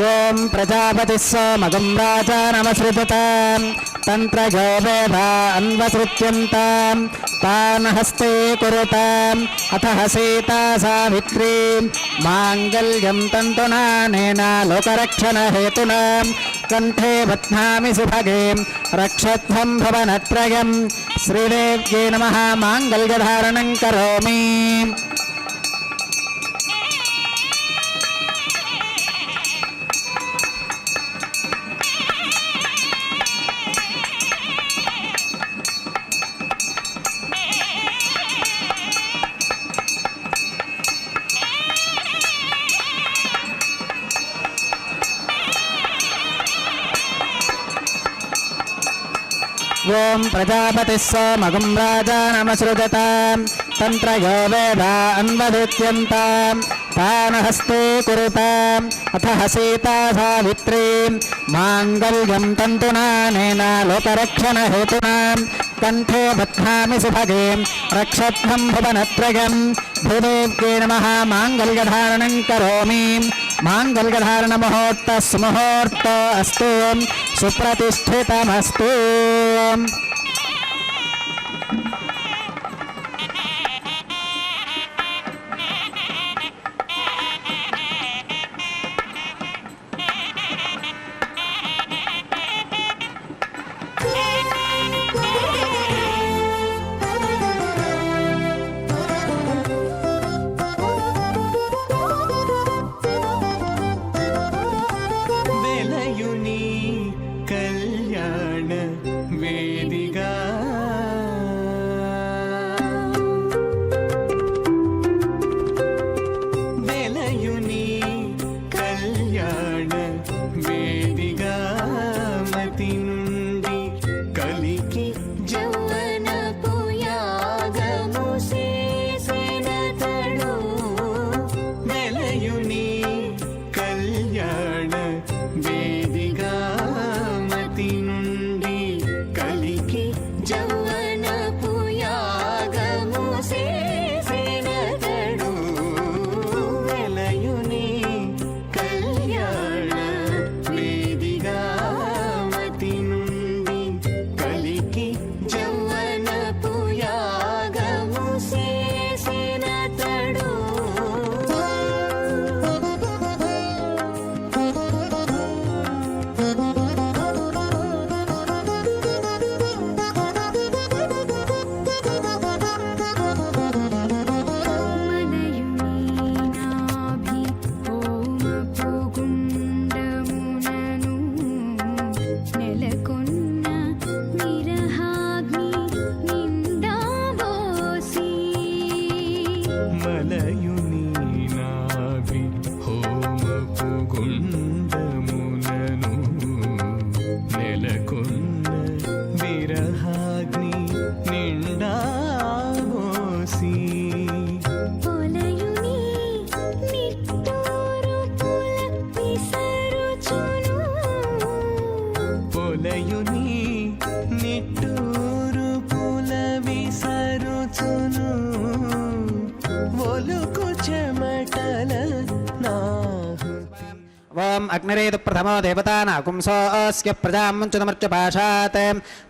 ஓம் பிரஜாபதி சோமகம் ராஜா நமஸ்ருததாம் தந்திரஜோ வேதா அன்வஸ்ருத்யந்தாம் தான ஹஸ்தே குருதாம் அத சீதா சாவித்ரீம் மாங்கல்யம் தந்துநானேன லோகரக்ஷண ஹேதுனாம் கண்டே பத்னாமி சுபகேம் ரக்ஷத்வம் பவனத்ரயம் ஸ்ரீதேவ்யே நமः மாங்கல்யதாரணம் கரோமி. ஓம் பிரஜாபதி சோமகம் ராஜா நமஸ்ருததாம் தந்திரயோ வேதா அன்வதுத்யந்தாம் தான ஹஸ்தே குருதாம் அத சீதா சாவித்ரீம் மாங்கல்யம் தந்துநானேன லோகரக்ஷண ஹேதுனாம் கண்டே பத்னாமி சுபகேம் ரக்ஷத்வம் புவனத்ரயம் பூதேவ்யே நமः மாங்கல்யதாரணம் கரோமி. மாங்கல்யதாரண முகூர்த்தோ அஸ்து சுப்ரதிஷ்டிதமஸ்து. వెలయుని కళ్యాణ వేదిక పులయుని నిట్టూరు పుల విసరుచును ఒలుకు చెమటల నాహు ఓం అగ్నిరేతు ప్రథమో దేవతానాగుంసోऽस्य ప్రజాం ముంచుతమర్చుపాశాత్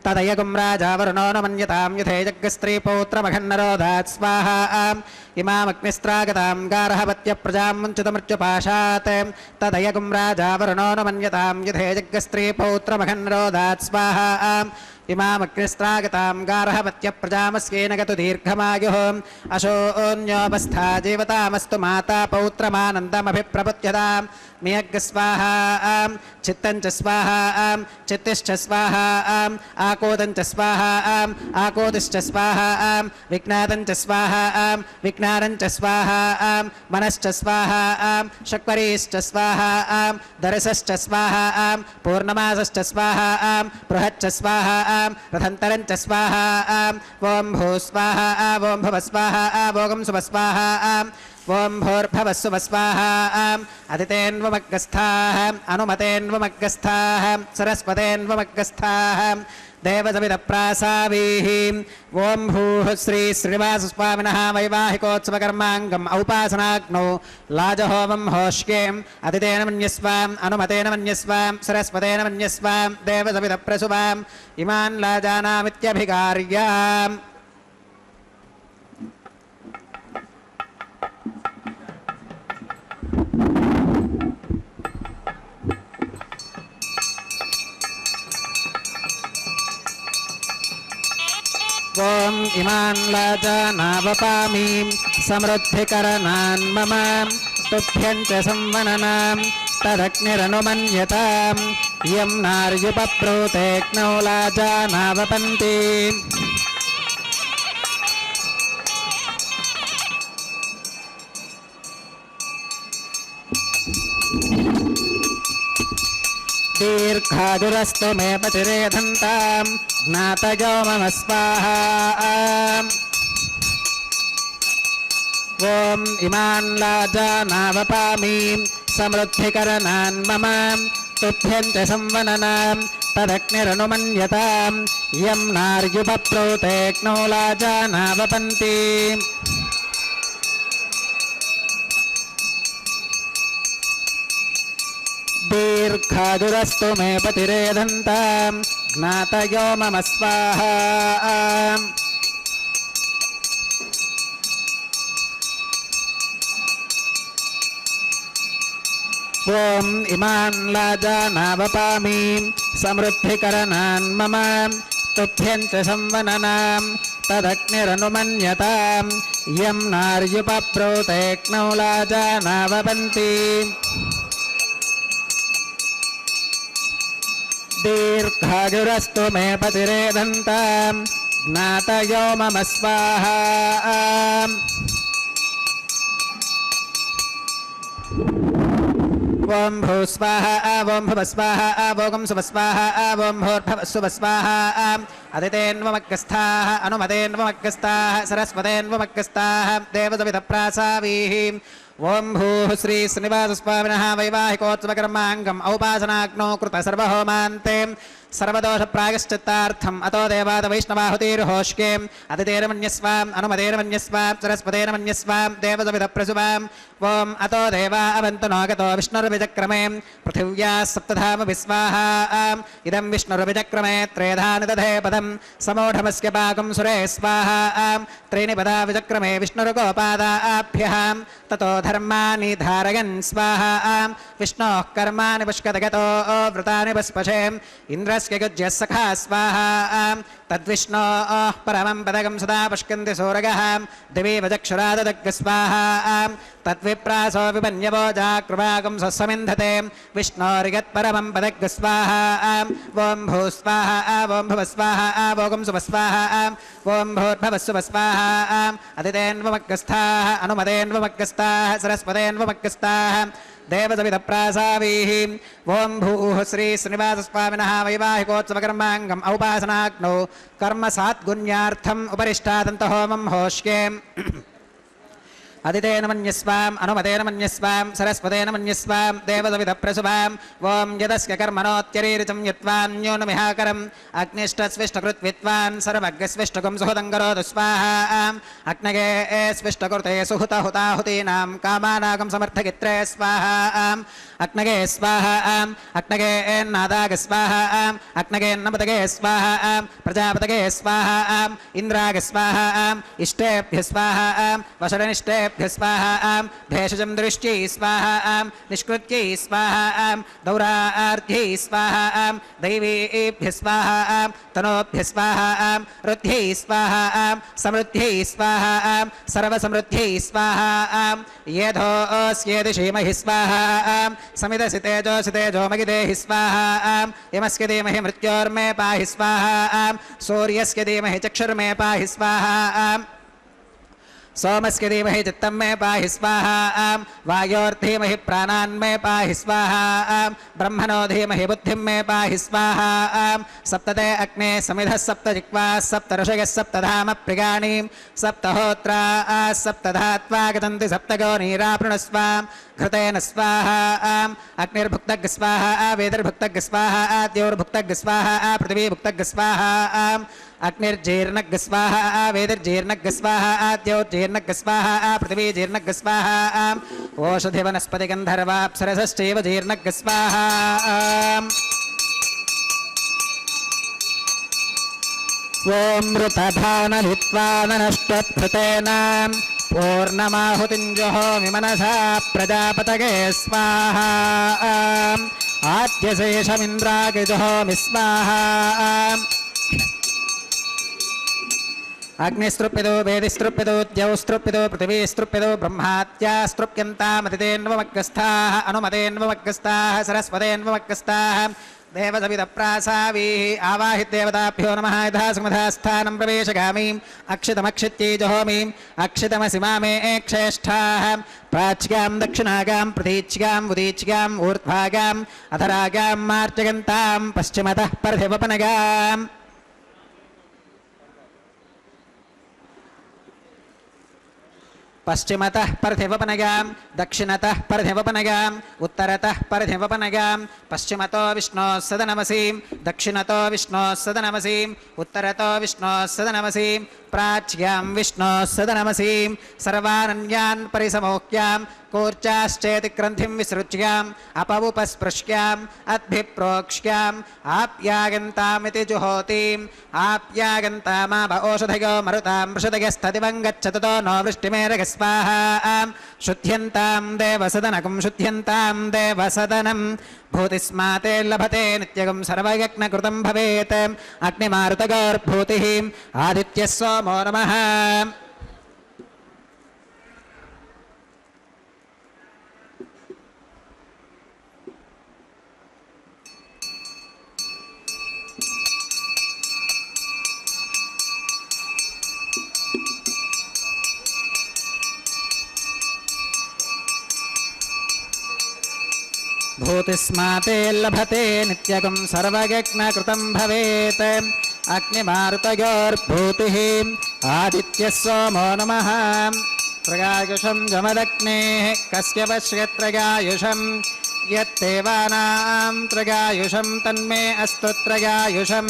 తదయగుం రాజా వరుణో న మన్యతాం యథేజగ్స్త్రీ పౌత్రమఘన్నరోధాత్ స్వాహా ఇమామగ్నిస్త్రాగతాం గార్హవత్య ప్రజాం ముంచుతమర్చుపాశాత్ తదయగుం రాజా వరుణో న మన్యతాం యథేజగ్స్త్రీ పౌత్రమఘన్నరోధాత్ స్వాహా ఇమామగ్నిస్త్రాగతాం గార్హవత్య ప్రజామస్యేన గతు దీర్ఘమాయుః అశోన్యోపస్థా జీవతామస్తు మాతా పౌత్రమానందమభిప్రపద్యతాం మేఘ స్వాహా చిత్తం చ స్వాహా చిత్తిశ్చ స్వాహా ఆకోదం చ స్వాహా ఆకోదిశ్చ స్వాహా విజ్ఞాతం చ స్వాహా విజ్ఞానం చ స్వాహా మనశ్చ స్వాహా శక్వరీశ్చ స్వాహా దరసశ్చ స్వాహా పూర్ణమాసశ్చ స్వాహా బృహచ్చ స్వాహా రథంతరం చ స్వాహా ఓం భూ స్వాహా ఓం భవ స్వాహా భోగం శుభ స్వాహా ఓం భూర్భవస్సువ స్వాహా అదితేన్వమగ్గస్థాః అనుమతేన్వమగ్గస్థాః సరస్వతేన్వమగ్గస్థాః దేవసవిదప్రాసావీః ఓం భూః శ్రీ శ్రీనివాసస్వామినः వైవాహికోత్సవకర్మాంగం ఔపాసనాగ్నౌ లాజహోమం హోష్యేం అదితేన మన్యస్వాం అనుమతేన మన్యస్వాం సరస్వతేన మన్యస్వాం దేవసవిదప్రసువాం ఇమాన్ లాజానామిత్యభికార్యాం ఓం ఇమాన్ లాజానావపామీం సమృద్ధికరణాన్ మమ తుభ్యం చ సంవననాం తదగ్నిరనుమన్యతాం యం నార్యుపప్రోతేగ్నౌ లాజానావపంతి దీర్ఘాదురస్తు మే పతిరేధంతాం జ్ఞాతయో మమ స్వాహా ఓం ఇమాన్ లాజానావపామీం సమృద్ధికరణాన్ మమ తుభ్యం చ సంవననాం తదగ్నిరనుమన్యతాం యం నార్యుపప్రోతేగ్నౌ లాజానావపంతి దీర్ఘాదురస్తు మే పతిరేధంతాం జ్ఞాతయో మమ స్వాహా ఓం ఇమాన్ లాజానావపామీం సమృద్ధికరణాన్ మమ తుభ్యం చ సంవననాం తదగ్నిరనుమన్యతాం యం నార్యుపప్రోతేగ్నౌ లాజానావపంతి దీర్ఘాయురస్తు మే పతిరేధంతాం జ్ఞాతయో మమ స్వాహా ఓం భూ స్వాహా ఓం భవ స్వాహా భోగం శుభ స్వాహా ఓం భూర్భవస్సువ స్వాహా అదితేన్వమగ్గస్థాః అనుమతేన్వమగ్గస్థాః సరస్వతేన్వమగ్గస్థాః దేవసవిదప్రాసావీః ఓం భూః శ్రీ శ్రీనివాసస్వామినः వైవాహికోత్సవకర్మాంగం ఔపాసనాగ్నో కృత సర్వహోమాంతే సర్వదోష ప్రాయశ్చిత్తార్థం అతో దేవాద వైష్ణవాహుతిర్హోష్కేం అదితేన మన్యస్వాం అనుమతేన మన్యస్వాం సరస్వతేన మన్యస్వాం దేవసవిదప్రసువాం ఓం అతో దేవా అవంతు నోగతో విష్ణుర్విచక్రమే పృథివ్యా సప్తధామ విస్వాహా ఇదం విష్ణుర్విచక్రమే త్రేధాని దధే పదం సమూఢమస్య పాకం సురే స్వాహా త్రీణి పదా విచక్రమే విష్ణుర్గోపాదాభ్యః తతో ధర్మాని ధారయన్ స్వాహా విష్ణోః కర్మాణి పుష్కతగతో వృతాని పుష్పశే ఇంద్రస్య గుజ్యः సఖా స్వాహా తద్విష్ణోః పరమం పదకం సదా పుష్కంతి సూరగः దివి వచక్షురాదదగ్గ స్వాహా తద్విప్రాసో విపన్యవో జాకృవాగం సస్సమింధతే విష్ణోరిగత్పరమం పదగ్గ స్వాహా ఓం భూ స్వాహా ఓం భవ స్వాహా భోగం శుభ స్వాహా ఓం భూర్భవస్సువ స్వాహా అదితేన్వమగ్గస్థాః అనుమతేన్వమగ్గస్థాః సరస్వతేన్వమగ్గస్థాః దేవసవిదప్రాసావీః ఓం భూః శ్రీ శ్రీనివాసస్వామినः వైవాహికోత్సవకర్మాంగం ఔపాసనాగ్నౌ కర్మ సాత్గుణ్యార్థం ఉపరిష్టాదంత హోమం హోష్యేం अदितेन मन्यस्वाम् अनुमतेन मन्यस्वाम् सरस्वतेन मन्यस्वाम् देवसविदप्रसुवाम् ॐ यदस्य कर्मणोत्यरीरिचं यत्त्वान्योनमिहाकरम् अग्निष्टस्विष्टकृत्वित्वान् सर्वज्ञस्विष्टकुं सुहृदं करोतु स्वाहा अग्नगे स्विष्टकृते सुहुतहुताहुतीनां कामानागं समर्थगित्रे स्वाहा अग्नगे स्वाहा अग्नगे नादाग स्वाहा अग्नगे नमतगे स्वाहा प्रजापतगे स्वाहा इन्द्राग स्वाहा इष्टेभ्य स्वाहा वशरनिष्टेभ्य स्वाहा भेषजं दृष्ट्यै स्वाहा निष्कृत्यै स्वाहा दौरार्ध्यै स्वाहा दैवेभ्य स्वाहा तनोभ्य स्वाहा रुद्ध्यै स्वाहा समृद्ध्यै स्वाहा सर्वसमृद्ध्यै स्वाहा येधोऽस्येति धीमहि स्वाहा समिदसि तेजोसि तेजोमगिदेहि स्वाहा यमस्य धीमहि मृत्योर्मे पाहि स्वाहा सूर्यस्य धीमहि चक्षुर्मे पाहि स्वाहा सोमस्य धीमहि चित्तं मे पाहि स्वाहा वायोर्धीमहि प्राणान् मे पाहि स्वाहा ब्रह्मणो धीमहि बुद्धिं मे पाहि स्वाहा सप्तते अग्ने समिधः सप्तजिह्वा सप्तऋषयः सप्तधाम प्रियाणि सप्तहोत्रा सप्तधात्वा गतन्ति सप्तगोनीरापृणस्व घृतेन स्वाहा अग्निर्भुक्तग् स्वाहा वेदिर्भुक्तग् स्वाहा द्योर्भुक्तग् स्वाहा पृथिवीभुक्तग् स्वाहा अग्निर्जीर्णग् स्वाहा वेदिर्जीर्णग् स्वाहा द्योर्जीर्णग् स्वाहा पृथिवीजीर्णग् स्वाहा ओषधिवनस्पतिगन्धर्वाप्सरसश्चैव जीर्णग् स्वाहा ॐ मृतधानलित्वाननष्टभृतेन पूर्णमाहुतिं जुहोमि मनसा प्रजापतये स्वाहा आद्यशेषमिन्द्राय जुहोमि स्वाहा अग्निस्तृप्यतो वेदिस्तृप्यतो द्यौस्तृप्यतो पृथिवीस्तृप्यतो ब्रह्मात्यास्तृप्यन्तामतितेन्वमग्गस्थाः अनुमतेन्वमग्गस्थाः सरस्वतेन्वमग्गस्थाः देवसविदप्रासावीः आवाहिदेवताभ्यो नमः यथा सुमधास्थानं प्रवेशगामीम् अक्षितमक्षित्यै जहोमीम् अक्षितमसि मामे क्षेष्ठाः प्राच्यां दक्षिणागां प्रतीच्याम् उदीच्याम् ऊर्ध्वागाम् अधरागां मार्जयन्तां पश्चिमतः परधिवपनगाम् पश्चिमतः परधिवपनगां दक्षिणतः परधिवपनगाम् उत्तरतः परधिवपनगां पश्चिमतो विष्णोः सदनमसीं दक्षिणतो विष्णोः सदनमसीं उत्तरतो विष्णोः सदनमसीं प्राच्यां विष्णोः सदनमसीं सर्वानन्यान् परिसमोक्यां कूर्चाश्चेति ग्रन्थिं विसृज्याम् अपवुपस्पृश्याम् अद्भिप्रोक्ष्याम् आप्यागन्तामिति जुहोतीम् आप्यागन्तामाप ओषधयो मरुतां वृषदयस्तदिवं गच्छतो नो वृष्टिमेरग स्वाहा शुद्ध्यन्तां देवसदनकं शुद्ध्यन्तां देवसदनं भूतिस्माते लभते नित्यगं सर्वयज्ञकृतं भवेत् अग्निमारुतगोर्भूतिः आदित्यः सोमो नमः भूतिस्माते लभते नित्यगं सर्वयज्ञकृतं भवेत् अग्निमारुतयोर्भूतिः आदित्यः सोमो नमः त्रयायुषं जमदग्नेः कस्य पश्यत्रयायुषं यत्तेवानां त्रयायुषं तन्मे अस्तु त्रयायुषं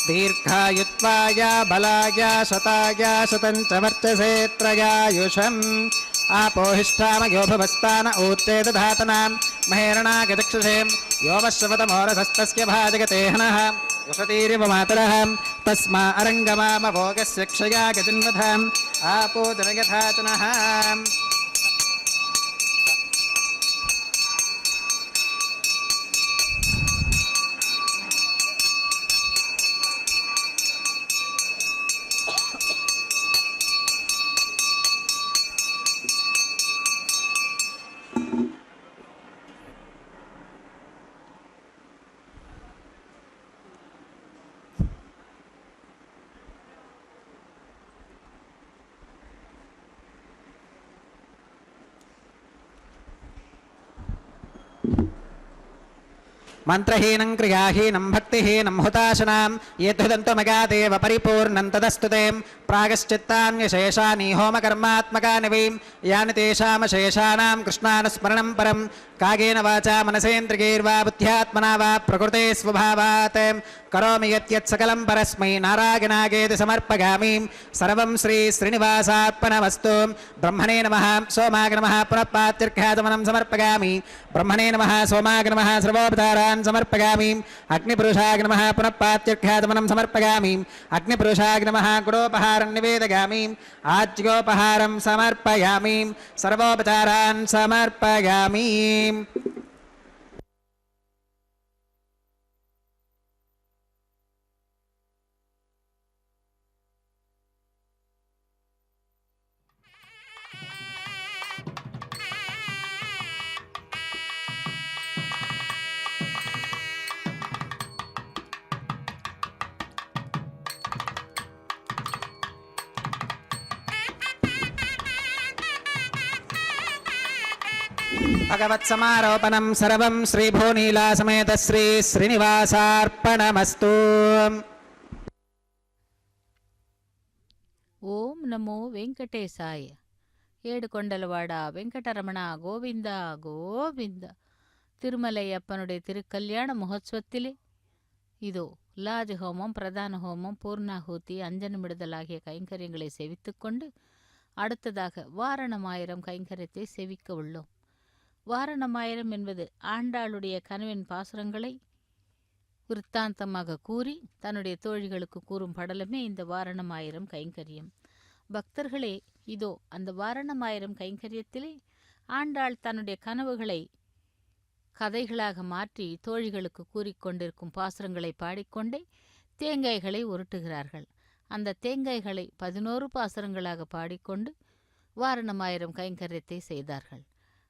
दीर्घायुत्वाय बलाय शताय शतं च वर्चसे त्रयायुषम् आपोहिष्ठामयो भवस्तान ऊर्जे दधातनां महेरणागचक्षुषे यो वश्रवतमोरसस्तस्य भाजगते हनः वसतीरिव मातरः तस्मा अरङ्गमामभोगस्य क्षया गजिन्वधाम् आपो जनयथाचनः मन्त्रहीनं क्रियाहीनं भक्तिहीनं हुताशनां यद्धुदन्तमगादेव परिपूर्णं तदस्तु ते प्रागश्चित्तान्यशेषानि होमकर्मात्मकानि वै यानि तेषामशेषाणां कृष्णानुस्मरणं परं कागेन वाचा मनसेन्द्रियैर्वा बुद्ध्यात्मना वा प्रकृते स्वभावात् करोमि यत् सकलं परस्मै नारायणागेति समर्पयामि सर्वं श्री श्रीनिवासार्पणमस्तु ब्रह्मणे नमः सोमाय नमः पुनः पात्यर्घ्याचमनं समर्पयामि ब्रह्मणे नमः सोमाय नमः सर्वोपचारान् समर्पयामि अग्निपुरुषाय नमः पुनः पात्यर्घ्याचमनं समर्पयामि अग्निपुरुषाय नमः गुडोपहारं निवेदयामि आज्योपहारं समर्पयामि सर्वोपचारान् समर्पयामि भगवत्समारोपणं सर्वं श्रीभूनीलासमेत श्री श्रीनिवासार्पणमस्तु ಓಂ ನಮೋ ವೆಂಕಟೇಶಾಯ. ஏடுகொண்டலவாடா வெங்கடரமணா கோவிந்தா கோவிந்தா. திருமலையப்பனுடைய திருக்கல்யாண மகோத்சவத்திலே இதோ லாஜ ஹோமம், பிரதான ஹோமம், பூர்ணாகூதி, அஞ்சனமிடுதல் ஆகிய கைங்கரியங்களை செவித்துக்கொண்டு அடுத்ததாக வாரணமாயிரம் கைங்கரியத்தை செவிக்க உள்ளோம். வாரணமாயிரம் என்பது ஆண்டாளுடைய கனவின் பாசுரங்களை விற்த்தாந்தமாக கூறி தன்னுடைய தோழிகளுக்கு கூறும் படலமே இந்த வாரணமாயிரம் கைங்கரியம். பக்தர்களே, இதோ அந்த வாரணமாயிரம் கைங்கரியத்திலே ஆண்டாள் தன்னுடைய கனவுகளை கதைகளாக மாற்றி தோழிகளுக்கு கூறிக்கொண்டிருக்கும் பாசுரங்களை பாடிக்கொண்டே தேங்காய்களை உருட்டுகிறார்கள். அந்த தேங்காய்களை 11 பாசுரங்களாக பாடிக்கொண்டு வாரணமாயிரம் கைங்கரியத்தை செய்தார்கள்.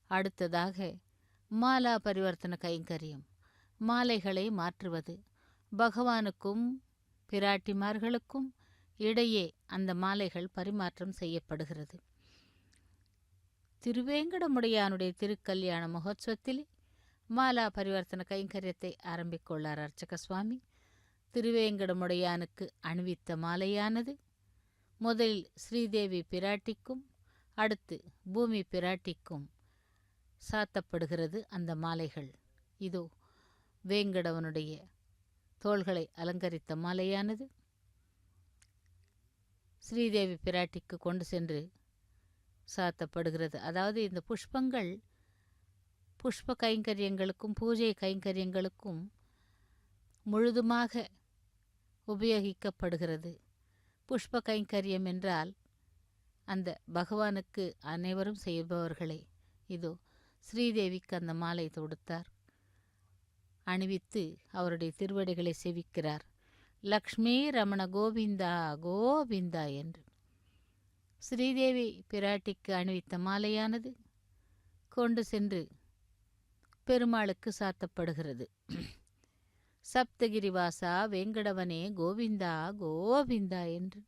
அடுத்ததாக மாலா பரிவர்த்தன கைங்கரியம், மாலைகளை மாற்றுவது. பகவானுக்கும் பிராட்டிமார்களுக்கும் இடையே அந்த மாலைகள் பரிமாற்றம் செய்யப்படுகிறது. திருவேங்கடமுடையானுடைய திருக்கல்யாண மகோத்சவத்தில் மாலா பரிவர்த்தன கைங்கரியத்தை ஆரம்பிக்கொள்ளார் அர்ச்சக சுவாமி. திருவேங்கடமுடையானுக்கு அணிவித்த மாலையானது முதலில் ஸ்ரீதேவி பிராட்டிக்கும் அடுத்து பூமி பிராட்டிக்கும் சாத்தப்படுகிறது. அந்த மாலைகள் இதோ வேங்கடவனுடைய தோள்களை அலங்கரித்த மாலையானது ஸ்ரீதேவி பிராட்டிக்கு கொண்டு சென்று சாத்தப்படுகிறது. அதாவது இந்த புஷ்பங்கள் புஷ்ப கைங்கரியங்களுக்கும் பூஜை கைங்கரியங்களுக்கும் முழுதுமாக உபயோகிக்கப்படுகிறது. புஷ்ப கைங்கரியம் என்றால் அந்த பகவானுக்கு அனைவரும் செய்பவர்களே. இதோ ஸ்ரீதேவிக்கு அந்த மாலை தொடுத்தார், அணிவித்து அவருடைய திருவடிகளை செவிக்கிறார். லக்ஷ்மி ரமண கோவிந்தா கோவிந்தா என்று ஸ்ரீதேவி பிராட்டிக்கு அணிவித்த மாலையானது கொண்டு சென்று பெருமாளுக்கு சாத்தப்படுகிறது. சப்தகிரிவாசா வேங்கடவனே கோவிந்தா கோவிந்தா என்று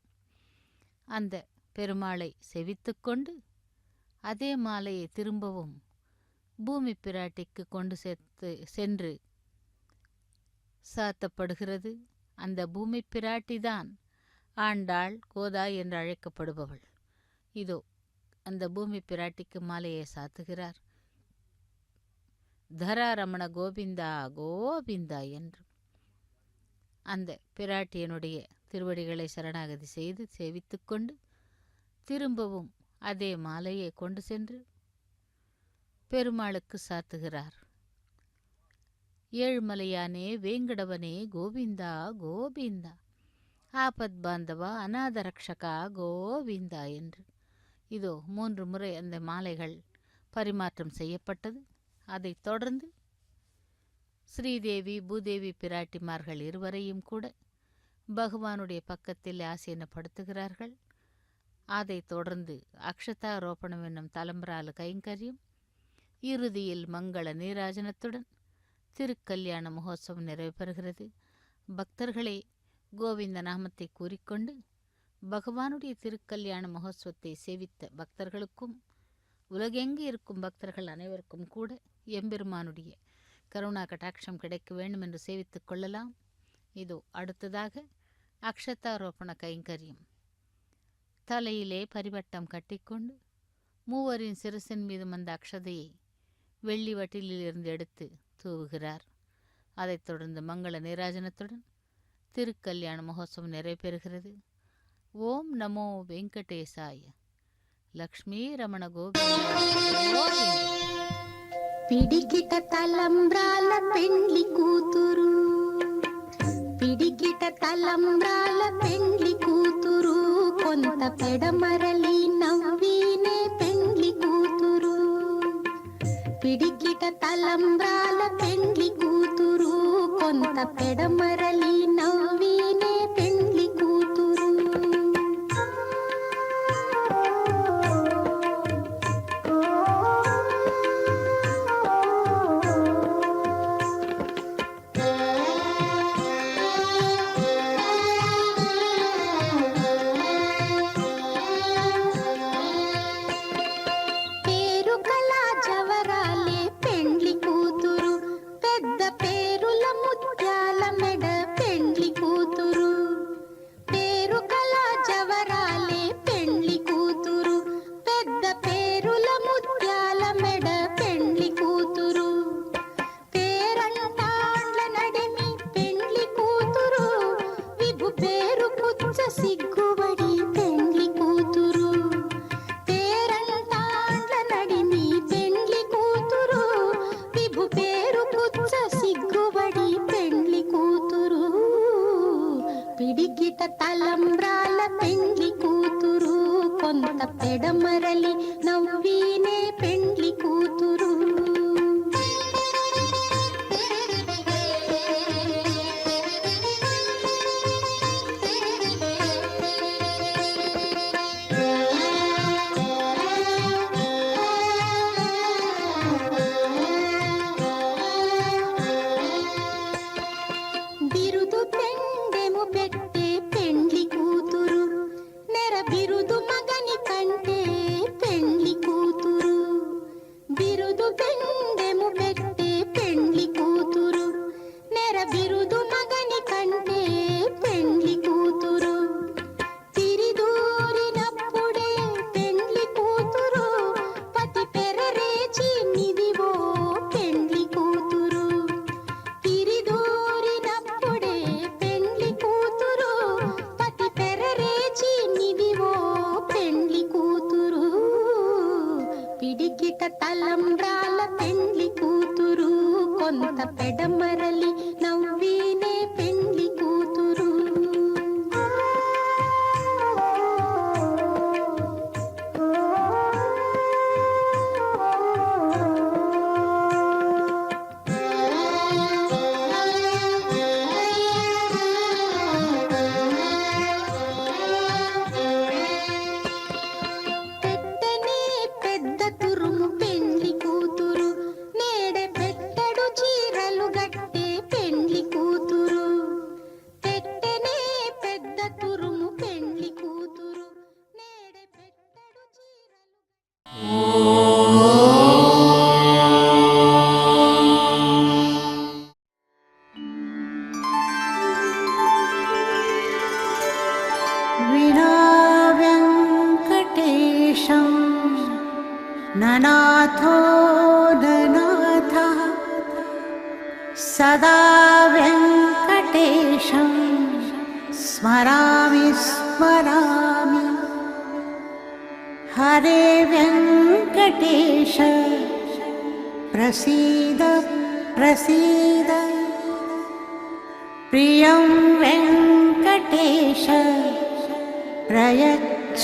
அந்த பெருமாளை செவித்துக்கொண்டு அதே மாலையை திரும்பவும் பூமி பிராட்டிக்கு கொண்டு சென்று சாத்தப்படுகிறது. அந்த பூமி பிராட்டிதான் ஆண்டாள் கோதா என்று அழைக்கப்படுபவள். இதோ அந்த பூமி பிராட்டிக்கு மாலையை சாத்துகிறார். தராரமண கோவிந்தா கோவிந்தா என்று அந்த பிராட்டியனுடைய திருவடிகளை சரணாகதி செய்து சேவித்துக்கொண்டு திரும்பவும் அதே மாலையை கொண்டு சென்று பெருமாளுக்கு சாத்துகிறார். ஏழுமலையானே வேங்கடவனே கோவிந்தா கோவிந்தா, ஆபத் பாந்தவா அநாதரக்ஷகா கோவிந்தா என்று இதோ 3 முறை அந்த மாலைகள் பரிமாற்றம் செய்யப்பட்டது. அதைத் தொடர்ந்து ஸ்ரீதேவி பூதேவி பிராட்டிமார்கள் இருவரையும் கூட பகவானுடைய பக்கத்தில் ஆசீனப்படுத்துகிறார்கள். அதைத் தொடர்ந்து அக்ஷதாரோபணம் என்னும் தலம்பரால கைங்கரியம், இறுதியில் மங்கள நீராஜனத்துடன் திருக்கல்யாண மகோத்சவம் நிறைவு பெறுகிறது. பக்தர்களே, கோவிந்த நாமத்தை கூறிக்கொண்டு பகவானுடைய திருக்கல்யாண மகோத்சவத்தை சேவித்த பக்தர்களுக்கும் உலகெங்கு இருக்கும் பக்தர்கள் அனைவருக்கும் கூட எம்பெருமானுடைய கருணா கட்டாட்சம் கிடைக்க வேண்டும் என்று சேவித்துக் கொள்ளலாம். இதோ அடுத்ததாக அக்ஷதாரோபண கைங்கரியம். தலையிலே பரிவட்டம் கட்டிக்கொண்டு மூவரின் சிரசின் மீதும் அந்த அக்ஷதையை வெள்ளி வட்டிலிருந்து எடுத்து தூவுகிறார். அதைத் தொடர்ந்து மங்கள நீராஜனத்துடன் திருக்கல்யாண மகோத்சவம் நிறைவேறுகிறது. ஓம் நமோ வெங்கடேசாய. లక్ష్మీ రమణ గోవింద. పిడికిట తలంబ్రాల పెండ్లి కూతురు, పిడికిట తలంబ్రాల పెండ్లి కూతురు, కొంత పెడమరలి నవ్వినే పెండ్లి కూతురు. పిడికిట తలంబ్రాల పెండ్లి కూతురు, కొంత పెడమరలి నవ్వినే పెండ్లి కూతురు. పిడికిట తలంబ్రాల పెండ్లి కూతురు, కొంత పెడమరలి నవ్వినే పెండ్లి కూతురు. బిరుదు పెండెము పెట్టే పెండ్లి కూతురు, నెర బిరుదు మగని కంటే పెండ్లి కూతురు. బిరుదు పెండెము పెట్టే పెండ్లి కూతురు, నెర బిరుదు మగని కంటే పెండ్లి కూతురు. తిరిదూరినప్పుడే పెండ్లి కూతురు, పతి పెరరేచి నిదివో పెండ్లి కూతురు. తిరిదూరినప్పుడే పెండ్లి కూతురు, పతి పెరరేచి నిదివో పెండ్లి కూతురు. పిడికిట తలంబ్రాల పెండ్లి కూతురు, కొంత పెడమరలి నవ్వినే పెండ్లి కూతురు. పెట్టనే పెద్ద తురుము పెండ్లి కూతురు, నేడే పెట్టడు చీరలు గట్టే పెండ్లి కూతురు. పెట్టనే పెద్ద తురుము పెండ్లి కూతురు, నేడే పెట్టడు చీరలు. विना वेङ्कटेशं ननाथो ननाथः, सदा वेङ्कटेशं स्मरामि स्मरामि. हरे वेङ्कटेश प्रसीद प्रसीद, प्रियं वेङ्कटेश प्रयच्छ